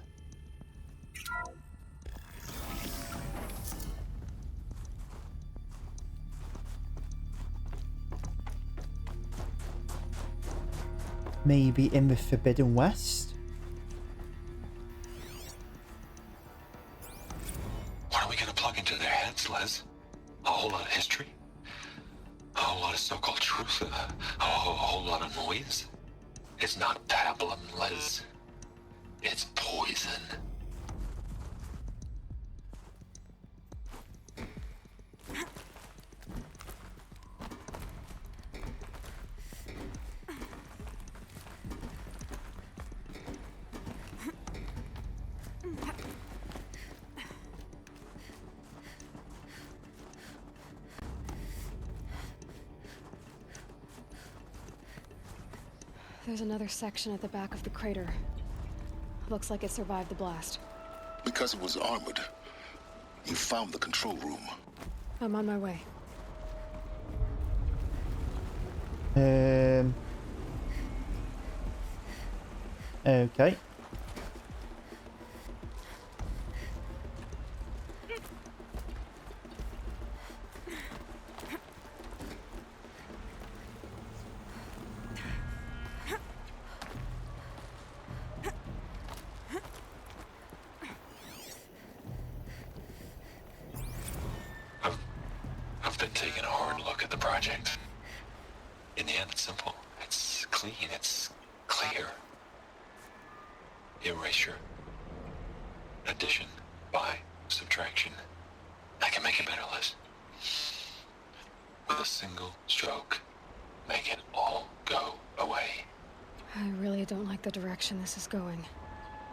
Maybe in the Forbidden West? What are we gonna plug into their heads, Liz? A whole lot of history? A whole lot of so-called truth? A whole lot of noise? It's not pablum, Liz. It's poison. There's another section at the back of the crater. Looks like it survived the blast. Because it was armored, you found the control room. I'm on my way. Okay. I've been taking a hard look at the project. In the end, it's simple. It's clean. It's clear. Erasure. Addition. By. Subtraction. I can make it better, Liz. With a single stroke, make it all go away. I really don't like the direction this is going.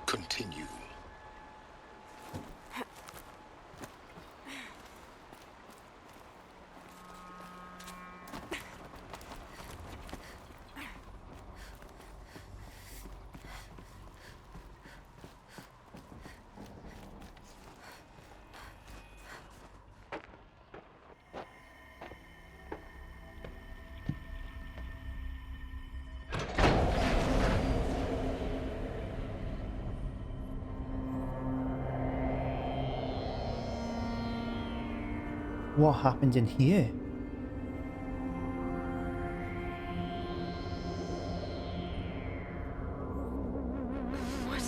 Continue. What happened in here? What?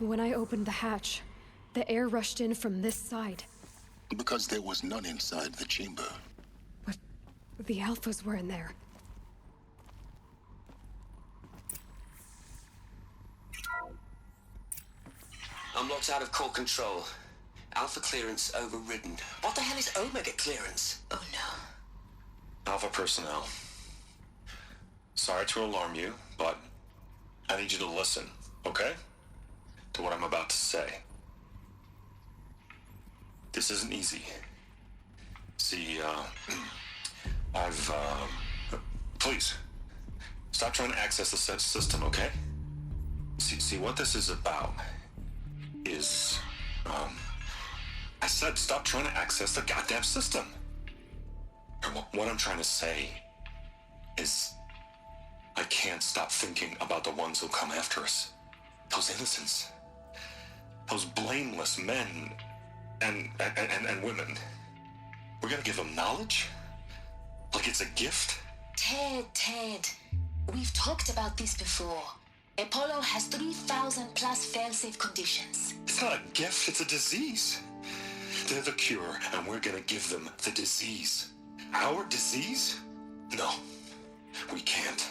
When I opened the hatch, the air rushed in from this side. Because there was none inside the chamber. But the alphas were in there. I'm locked out of core control. Alpha clearance overridden. What the hell is Omega clearance? Oh no. Alpha personnel. Sorry to alarm you, but I need you to listen, okay? To what I'm about to say. This isn't easy. See, please, stop trying to access the system, okay? See, what this is about is, I said stop trying to access the goddamn system. And what I'm trying to say is, I can't stop thinking about the ones who'll come after us. Those innocents. Those blameless men and women. We're gonna give them knowledge? Like it's a gift? Ted, we've talked about this before. Apollo has 3,000 plus fail-safe conditions. It's not a gift, it's a disease. They're the cure, and we're gonna give them the disease. Our disease? No, we can't.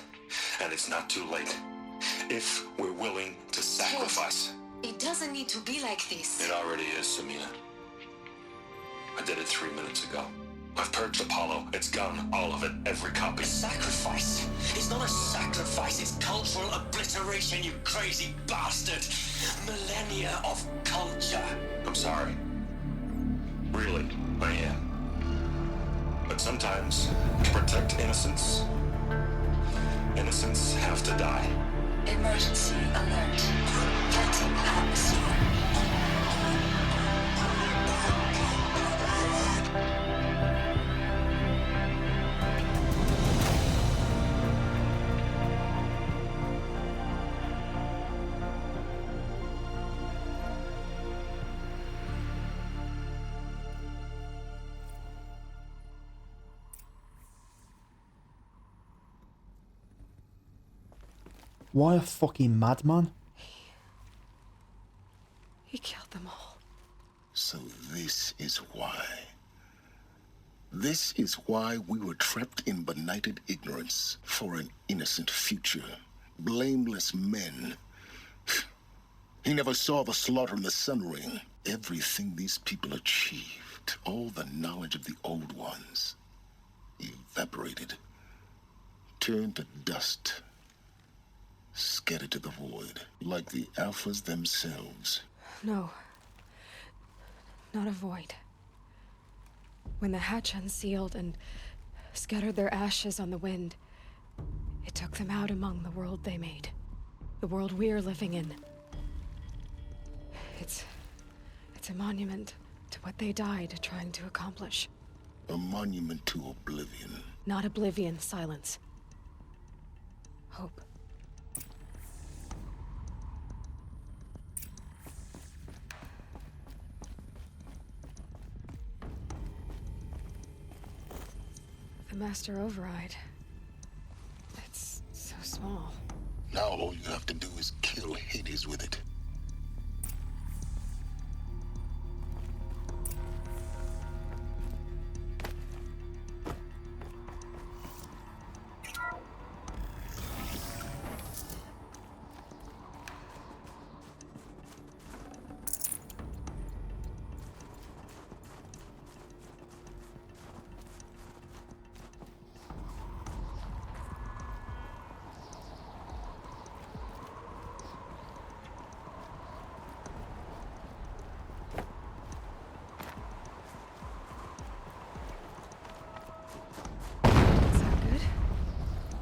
And it's not too late. If we're willing to sacrifice. Ted, it doesn't need to be like this. It already is, Samina. I did it 3 minutes ago. I've purged Apollo. It's gone. All of it. Every copy. Sacrifice? It's not a sacrifice. It's cultural obliteration, you crazy bastard. Millennia of culture. I'm sorry. Really, I am. But sometimes, to protect innocence, innocents have to die. Emergency alert. Threatening atmosphere. Why a fucking madman? He killed them all. So this is why. This is why we were trapped in benighted ignorance for an innocent future. Blameless men. He never saw the slaughter in the Sun Ring. Everything these people achieved, all the knowledge of the old ones, evaporated, turned to dust. Scattered to the void, like the Alphas themselves. No. Not a void. When the hatch unsealed and scattered their ashes on the wind, it took them out among the world they made. The world we're living in. It's a monument to what they died trying to accomplish. A monument to oblivion. Not oblivion, silence. Hope. The Master Override. It's so small. Now all you have to do is kill Hades with it.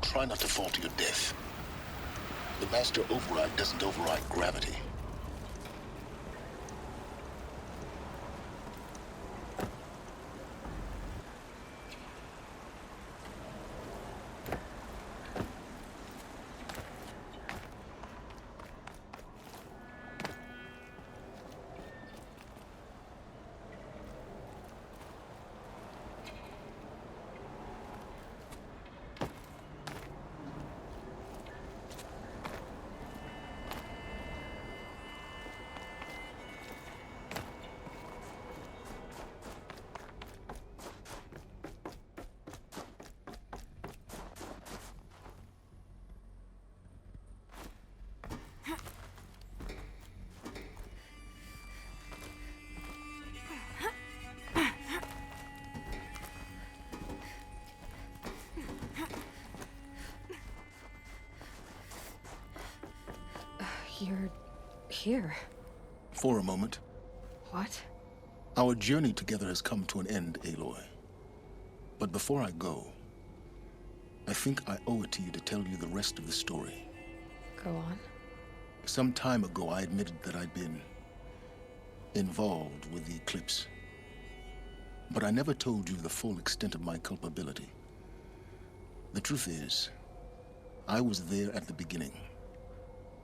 Try not to fall to your death. The Master Override doesn't override gravity. here? For a moment. What? Our journey together has come to an end, Aloy. But before I go, I think I owe it to you to tell you the rest of the story. Go on. Some time ago, I admitted that I'd been involved with the Eclipse. But I never told you the full extent of my culpability. The truth is, I was there at the beginning.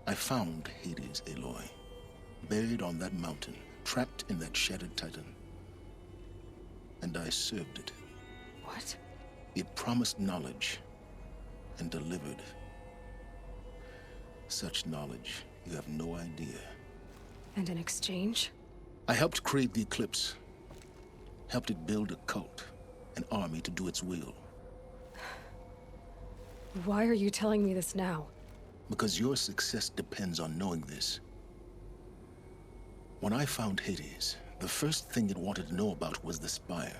I found Hades, Aloy, buried on that mountain, trapped in that shattered titan. And I served it. What? It promised knowledge and delivered. Such knowledge, you have no idea. And in exchange? I helped create the Eclipse. Helped it build a cult, an army to do its will. Why are you telling me this now? Because your success depends on knowing this. When I found Hades, the first thing it wanted to know about was the Spire.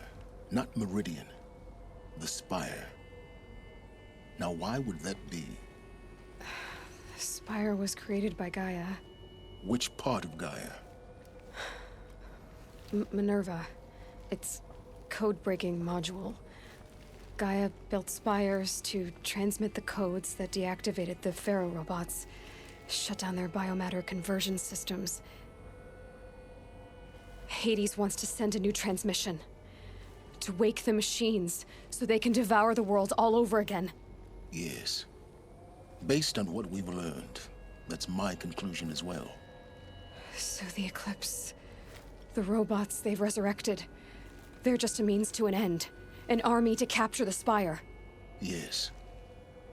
Not Meridian. The Spire. Now, why would that be? The Spire was created by Gaia. Which part of Gaia? Minerva. Its code-breaking module. Gaia built spires to transmit the codes that deactivated the Pharaoh robots, shut down their biomatter conversion systems. Hades wants to send a new transmission. To wake the machines, so they can devour the world all over again. Yes. Based on what we've learned, that's my conclusion as well. So the Eclipse, the robots they've resurrected, they're just a means to an end. An army to capture the Spire. Yes.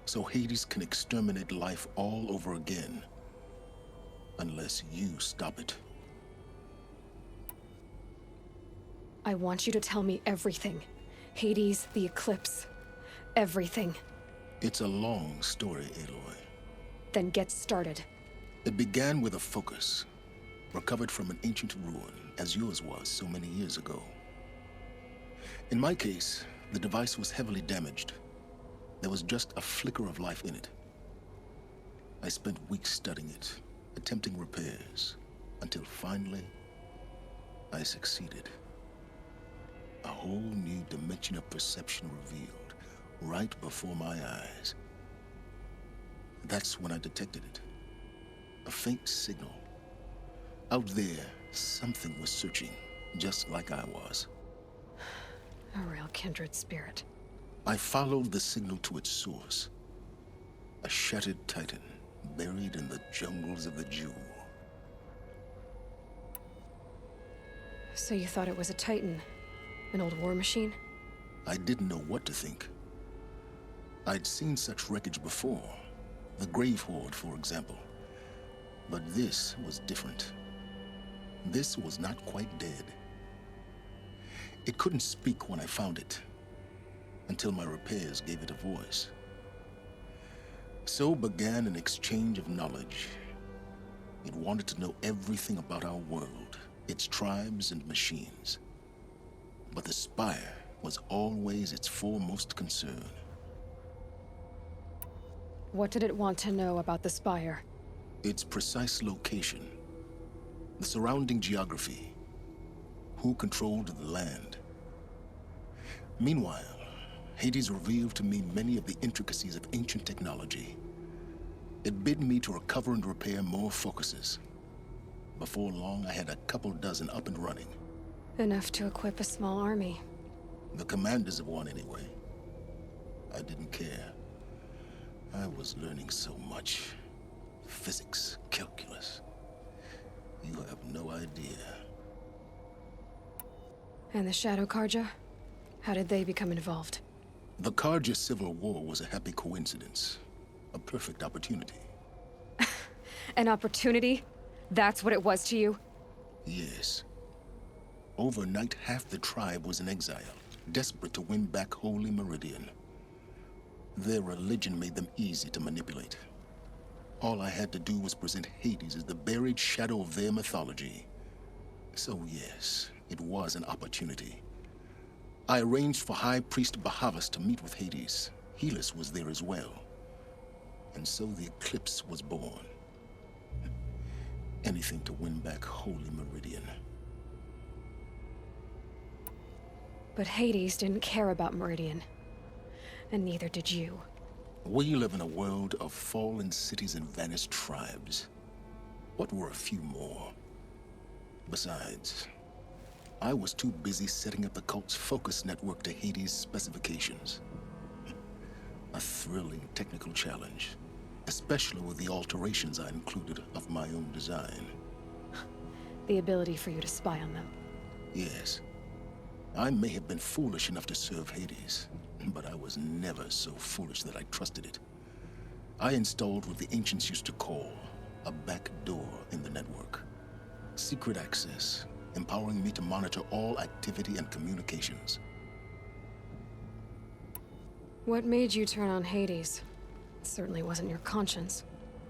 So Hades can exterminate life all over again. Unless you stop it. I want you to tell me everything. Hades, the Eclipse. Everything. It's a long story, Aloy. Then get started. It began with a focus. Recovered from an ancient ruin, as yours was so many years ago. In my case, the device was heavily damaged. There was just a flicker of life in it. I spent weeks studying it, attempting repairs, until finally, I succeeded. A whole new dimension of perception revealed, right before my eyes. That's when I detected it. A faint signal. Out there, something was searching, just like I was. A real kindred spirit. I followed the signal to its source. A shattered titan, buried in the jungles of the Jewel. So you thought it was a titan? An old war machine? I didn't know what to think. I'd seen such wreckage before. The Grave Horde, for example. But this was different. This was not quite dead. It couldn't speak when I found it, until my repairs gave it a voice. So began an exchange of knowledge. It wanted to know everything about our world, its tribes and machines. But the Spire was always its foremost concern. What did it want to know about the Spire? Its precise location, the surrounding geography, who controlled the land. Meanwhile, Hades revealed to me many of the intricacies of ancient technology. It bid me to recover and repair more focuses. Before long, I had a couple dozen up and running. Enough to equip a small army. The commanders of one, anyway. I didn't care. I was learning so much. Physics, calculus. You have no idea. And the Shadow Karja? How did they become involved? The Karja Civil War was a happy coincidence. A perfect opportunity. An opportunity? That's what it was to you? Yes. Overnight, half the tribe was in exile, desperate to win back Holy Meridian. Their religion made them easy to manipulate. All I had to do was present Hades as the buried shadow of their mythology. So yes, it was an opportunity. I arranged for High Priest Bahavas to meet with Hades. Helis was there as well. And so the Eclipse was born. anything to win back Holy Meridian. But Hades didn't care about Meridian. And neither did you. We live in a world of fallen cities and vanished tribes. What were a few more? Besides, I was too busy setting up the cult's focus network to Hades' specifications. A thrilling technical challenge, especially with the alterations I included of my own design. The ability for you to spy on them. Yes. I may have been foolish enough to serve Hades, but I was never so foolish that I trusted it. I installed what the ancients used to call a back door in the network. Secret access, empowering me to monitor all activity and communications. What made you turn on Hades? It certainly wasn't your conscience.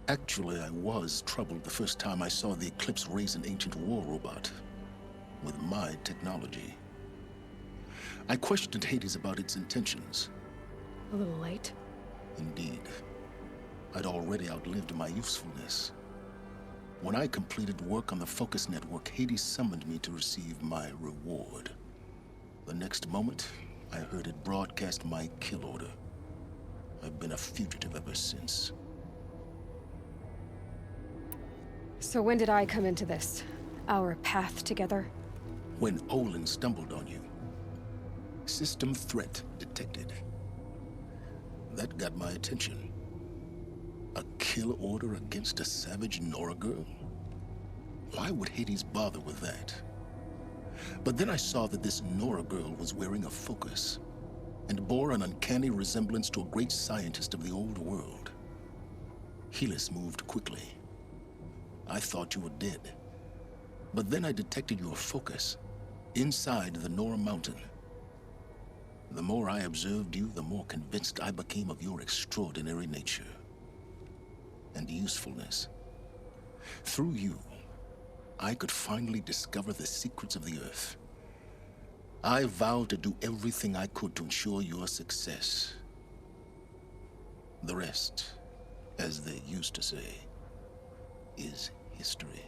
Actually, I was troubled the first time I saw the Eclipse raise an ancient war robot with my technology. I questioned Hades about its intentions. A little late. Indeed. I'd already outlived my usefulness. When I completed work on the Focus Network, Hades summoned me to receive my reward. The next moment, I heard it broadcast my kill order. I've been a fugitive ever since. So when did I come into this? Our path together? When Olin stumbled on you. System threat detected. That got my attention. A kill order against a savage Nora girl? Why would Hades bother with that? But then I saw that this Nora girl was wearing a focus, and bore an uncanny resemblance to a great scientist of the old world. Helis moved quickly. I thought you were dead. But then I detected your focus, inside the Nora mountain. The more I observed you, the more convinced I became of your extraordinary nature and usefulness. Through you, I could finally discover the secrets of the Earth. I vowed to do everything I could to ensure your success. The rest, as they used to say, is history.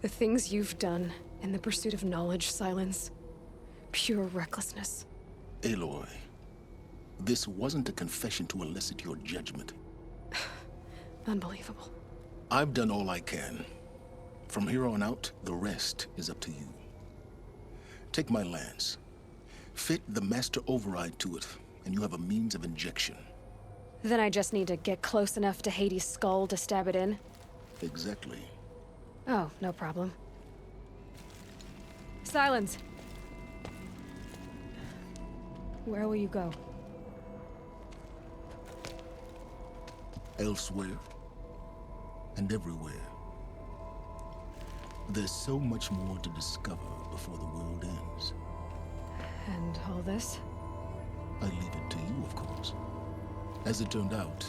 The things you've done in the pursuit of knowledge, Silence. Pure recklessness. Aloy, this wasn't a confession to elicit your judgment. Unbelievable. I've done all I can. From here on out, the rest is up to you. Take my lance. Fit the master override to it, and you have a means of injection. Then I just need to get close enough to Hades' skull to stab it in? Exactly. Oh, no problem. Silence! Where will you go? Elsewhere. And everywhere. There's so much more to discover before the world ends. And all this? I leave it to you, of course. As it turned out,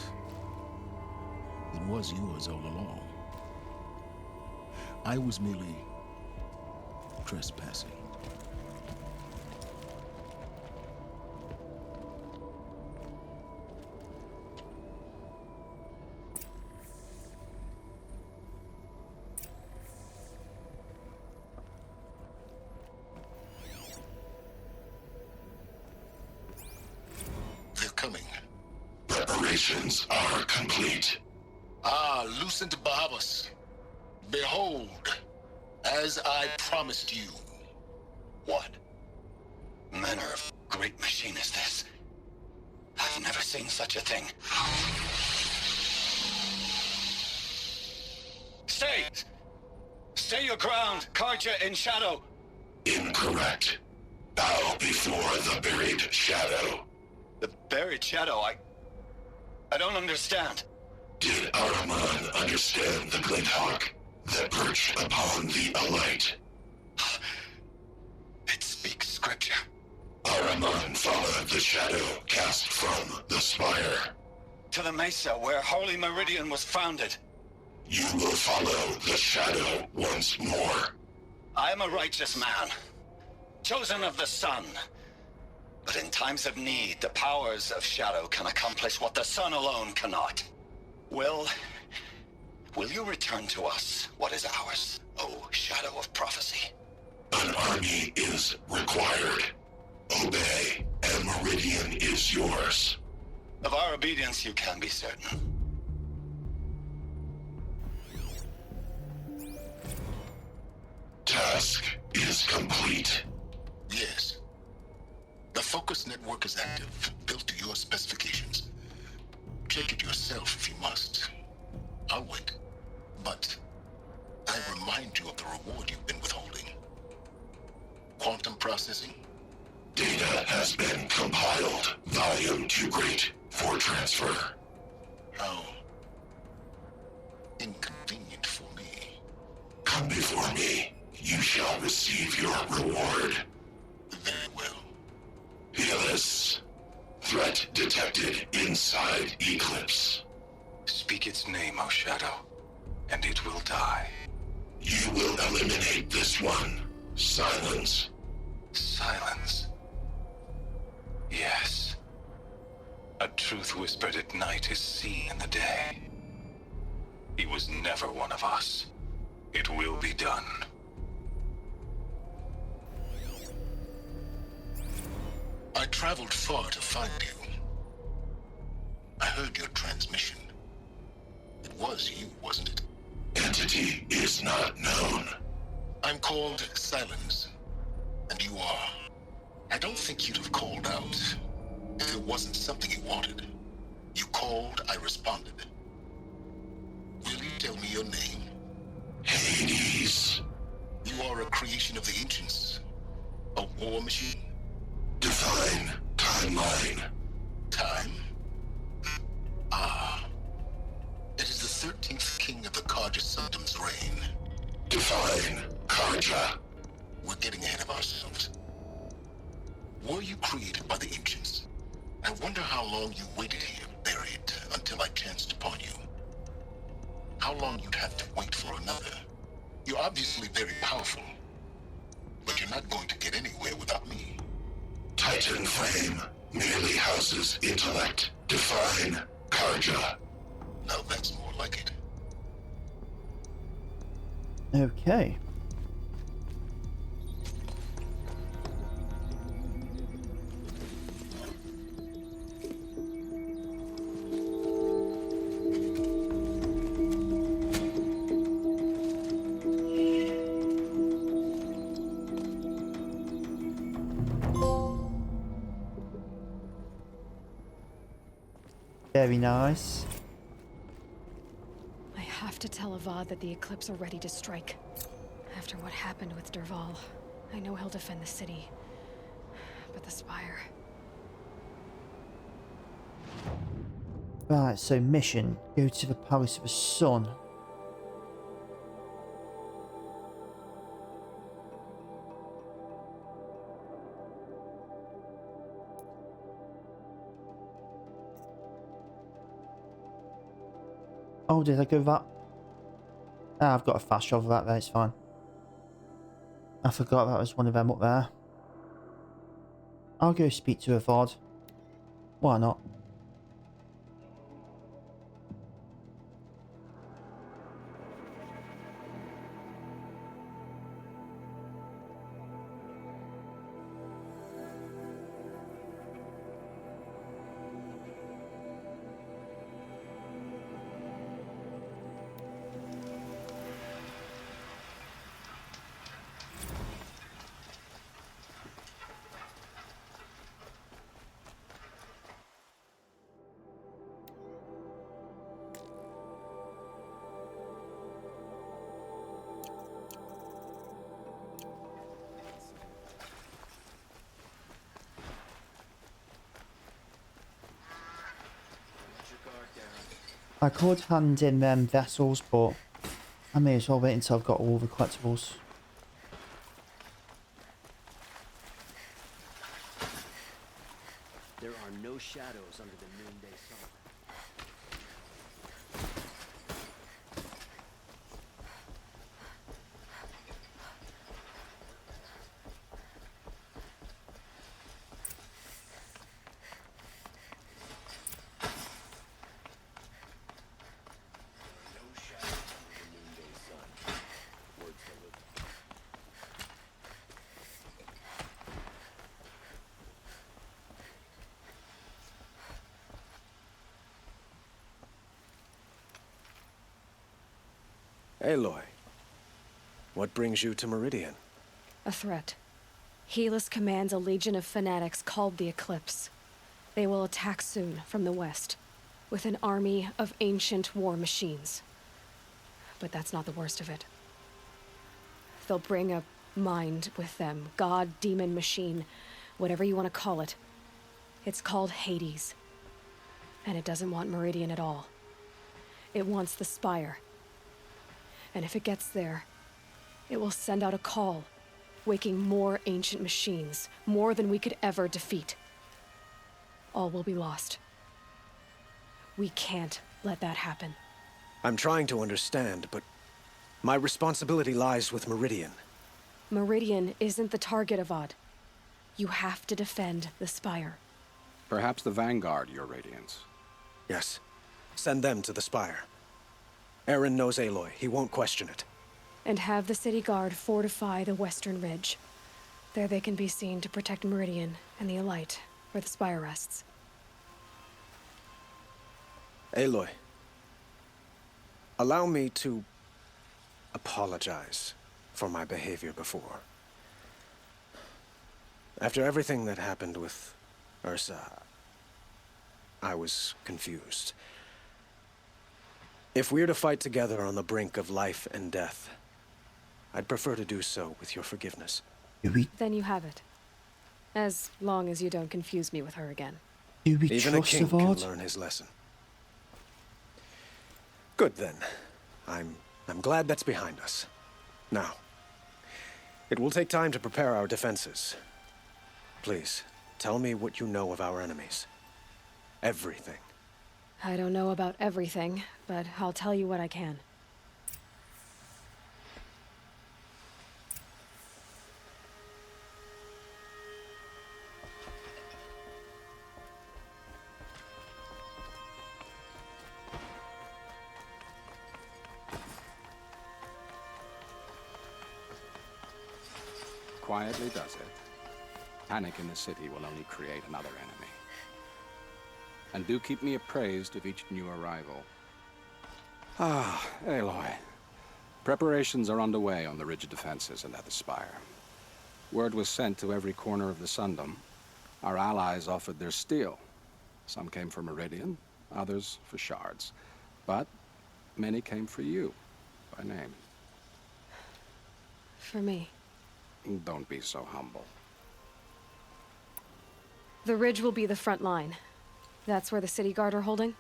it was yours all along. I was merely trespassing. They're coming. Preparations are complete. Ah, Lucent Bahabas. Behold, as I promised you. What manner of great machine is this? I've never seen such a thing. Stay! Stay your ground, Karja in shadow! Incorrect. Bow before the buried shadow. The buried shadow? I don't understand. Did Araman understand the glint hawk that perched upon the alight? It speaks scripture. Araman followed the shadow cast from the spire. To the mesa where Holy Meridian was founded. You will follow the shadow once more. I am a righteous man, chosen of the sun, But in times of need, the powers of Shadow can accomplish what the Sun alone cannot. Will you return to us what is ours, O Shadow of Prophecy? An army is required. Obey, and Meridian is yours. Of our obedience you can be certain. Task is complete. Yes. The focus network is active, built to your specifications. Check it yourself if you must. I'll wait. But I remind you of the reward you've been withholding. Quantum processing? Data has been compiled. Volume too great for transfer. How inconvenient for me. Come before me. You shall receive your reward. Very well. Helis. Threat detected inside Eclipse. Speak its name, O Shadow, and it will die. You will eliminate this one. Silence. Silence. Yes. A truth whispered at night is seen in the day. He was never one of us. It will be done. I traveled far to find you. I heard your transmission. It was you, wasn't it? Entity is not known. I'm called Silence, and you are. I don't think you'd have called out if it wasn't something you wanted. You called, I responded. Will you tell me your name? Hades. You are a creation of the ancients. A war machine? Define timeline. Time? Ah. It is the 13th king of the Karja Sundom's reign. Define Karja. We're getting ahead of ourselves. Were you created by the ancients? I wonder how long you waited here, buried, until I chanced upon you. How long you'd have to wait for another. You're obviously very powerful, but you're not going to get anywhere without me. Titan Flame merely houses intellect. Define Karja. Now that's more like it. Okay. Very nice. I have to tell VOD that the Eclipse are ready to strike. After what happened with Derval, I know he'll defend the city. But the Spire... Right, so mission. Go to the Palace of the Sun. Oh, did I go that? Ah, I've got a fast travel that there, it's fine. I forgot that was one of them up there. I'll go speak to a VOD. Why not? I could hand in them vessels, but I may as well wait until I've got all the collectibles. There are no shadows under the noonday sun. Aloy, what brings you to Meridian? A threat. Helis commands a legion of fanatics called the Eclipse. They will attack soon from the west, with an army of ancient war machines. But that's not the worst of it. They'll bring a mind with them, god, demon, machine, whatever you want to call it. It's called Hades. And it doesn't want Meridian at all. It wants the Spire. And if it gets there, it will send out a call, waking more ancient machines, more than we could ever defeat. All will be lost. We can't let that happen. I'm trying to understand, but my responsibility lies with Meridian. Meridian isn't the target of VOD. You have to defend the Spire. Perhaps the Vanguard, Your Radiance. Yes. Send them to the Spire. Aaron knows Aloy. He won't question it. And have the City Guard fortify the Western Ridge. There they can be seen to protect Meridian and the Elite, where the Spire rests. Aloy, allow me to apologize for my behavior before. After everything that happened with Ursa, I was confused. If we're to fight together on the brink of life and death, I'd prefer to do so with your forgiveness. Then you have it. As long as you don't confuse me with her again. Do we Even a trust king the can VOD? learn his lesson. Good then. I'm glad that's behind us. Now, it will take time to prepare our defenses. Please, tell me what you know of our enemies. Everything. I don't know about everything, but I'll tell you what I can. Quietly does it. Panic in the city will only create another enemy. And do keep me appraised of each new arrival. Ah, Aloy. Preparations are underway on the ridge defenses and at the Spire. Word was sent to every corner of the Sundom. Our allies offered their steel. Some came for Meridian, others for shards. But many came for you, by name. For me. Don't be so humble. The ridge will be the front line. That's where the City Guard are holding?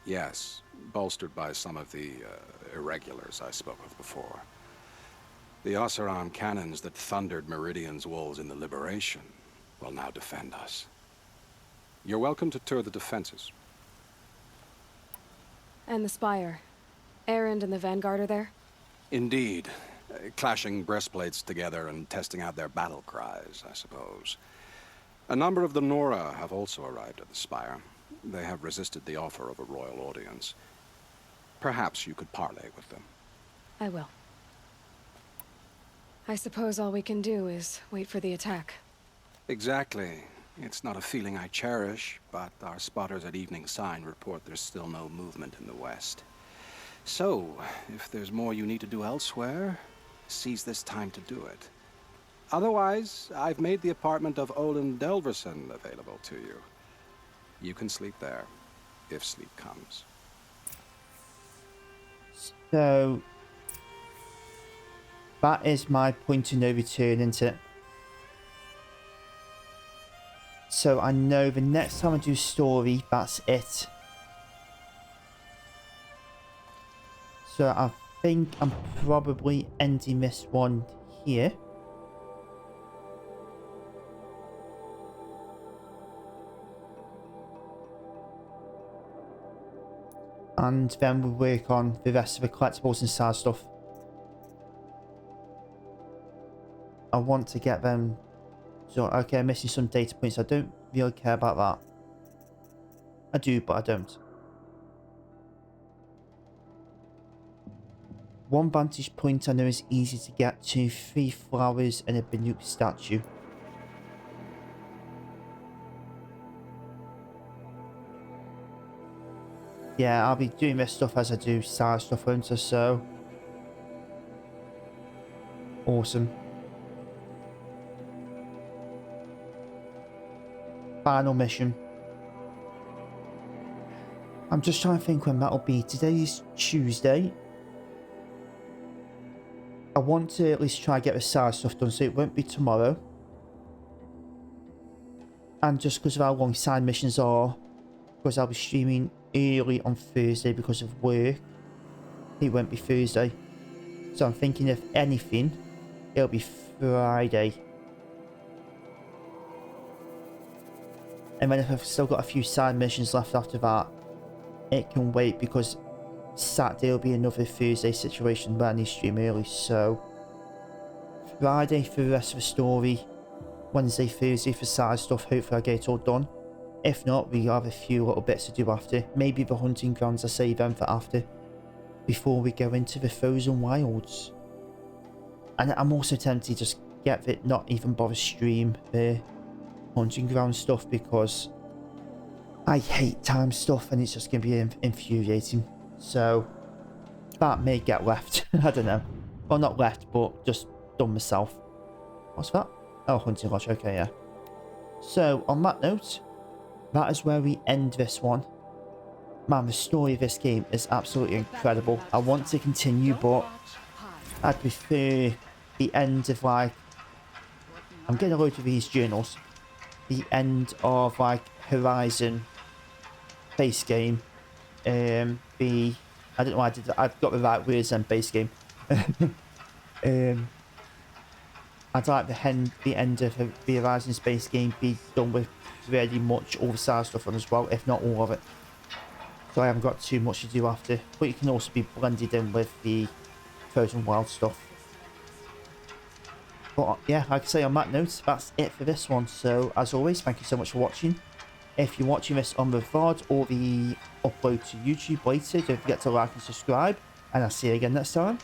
Yes, bolstered by some of the irregulars I spoke of before. The Oseram cannons that thundered Meridian's walls in the Liberation will now defend us. You're welcome to tour the defenses. And the Spire. Erend and the Vanguard are there? Indeed. Clashing breastplates together and testing out their battle cries, I suppose. A number of the Nora have also arrived at the Spire. They have resisted the offer of a royal audience. Perhaps you could parley with them. I will. I suppose all we can do is wait for the attack. Exactly. It's not a feeling I cherish, but our spotters at Evening Sign report there's still no movement in the west. So, if there's more you need to do elsewhere, seize this time to do it. Otherwise, I've made the apartment of Olin Delverson available to you. You can sleep there, if sleep comes. So that is my point of no return, isn't it? So I know the next time I do story, that's it. So I think I'm probably ending this one here. And then we'll work on the rest of the collectibles and side stuff. I want to get them. So, okay, I'm missing some data points. I don't really care about that. I do, but I don't. One vantage point I know is easy to get to. 3 flowers and a Banuk statue. Yeah, I'll be doing this stuff as I do side stuff, won't I? So Awesome. Final mission. I'm just trying to think when that'll be. Today is Tuesday. I want to at least try and get the side stuff done, so it won't be tomorrow. And just because of how long side missions are, because I'll be streaming early on Thursday because of work, it won't be Thursday. So I'm thinking if anything, it'll be Friday. And then if I've still got a few side missions left after that, it can wait because Saturday will be another Thursday situation where I need to stream early. So Friday for the rest of the story, Wednesday, Thursday for side stuff. Hopefully I get it all done. If not, we have a few little bits to do after. Maybe the hunting grounds, I save them for after, before we go into the frozen wilds. And I'm also tempted to just get it, not even bother stream the hunting ground stuff, because I hate time stuff and it's just going to be infuriating. So that may get left. I don't know. Well, not left, but just done myself. What's that? Oh, hunting lodge. Okay, yeah. So on that note, that is where we end this one. Man, the story of this game is absolutely incredible. I want to continue, but I'd prefer the end of, like, I'm getting a load of these journals. The end of, like, Horizon base game. I don't know why I did that. I've got the right words and base game. I'd like the end of the Horizon space game be done with pretty much all the side stuff on as well, if not all of it. So I haven't got too much to do after, but it can also be blended in with the Frozen Wild stuff. But yeah, like I say, on that note, that's it for this one. So as always, thank you so much for watching. If you're watching this on the VOD or the upload to YouTube later, don't forget to like and subscribe, and I'll see you again next time.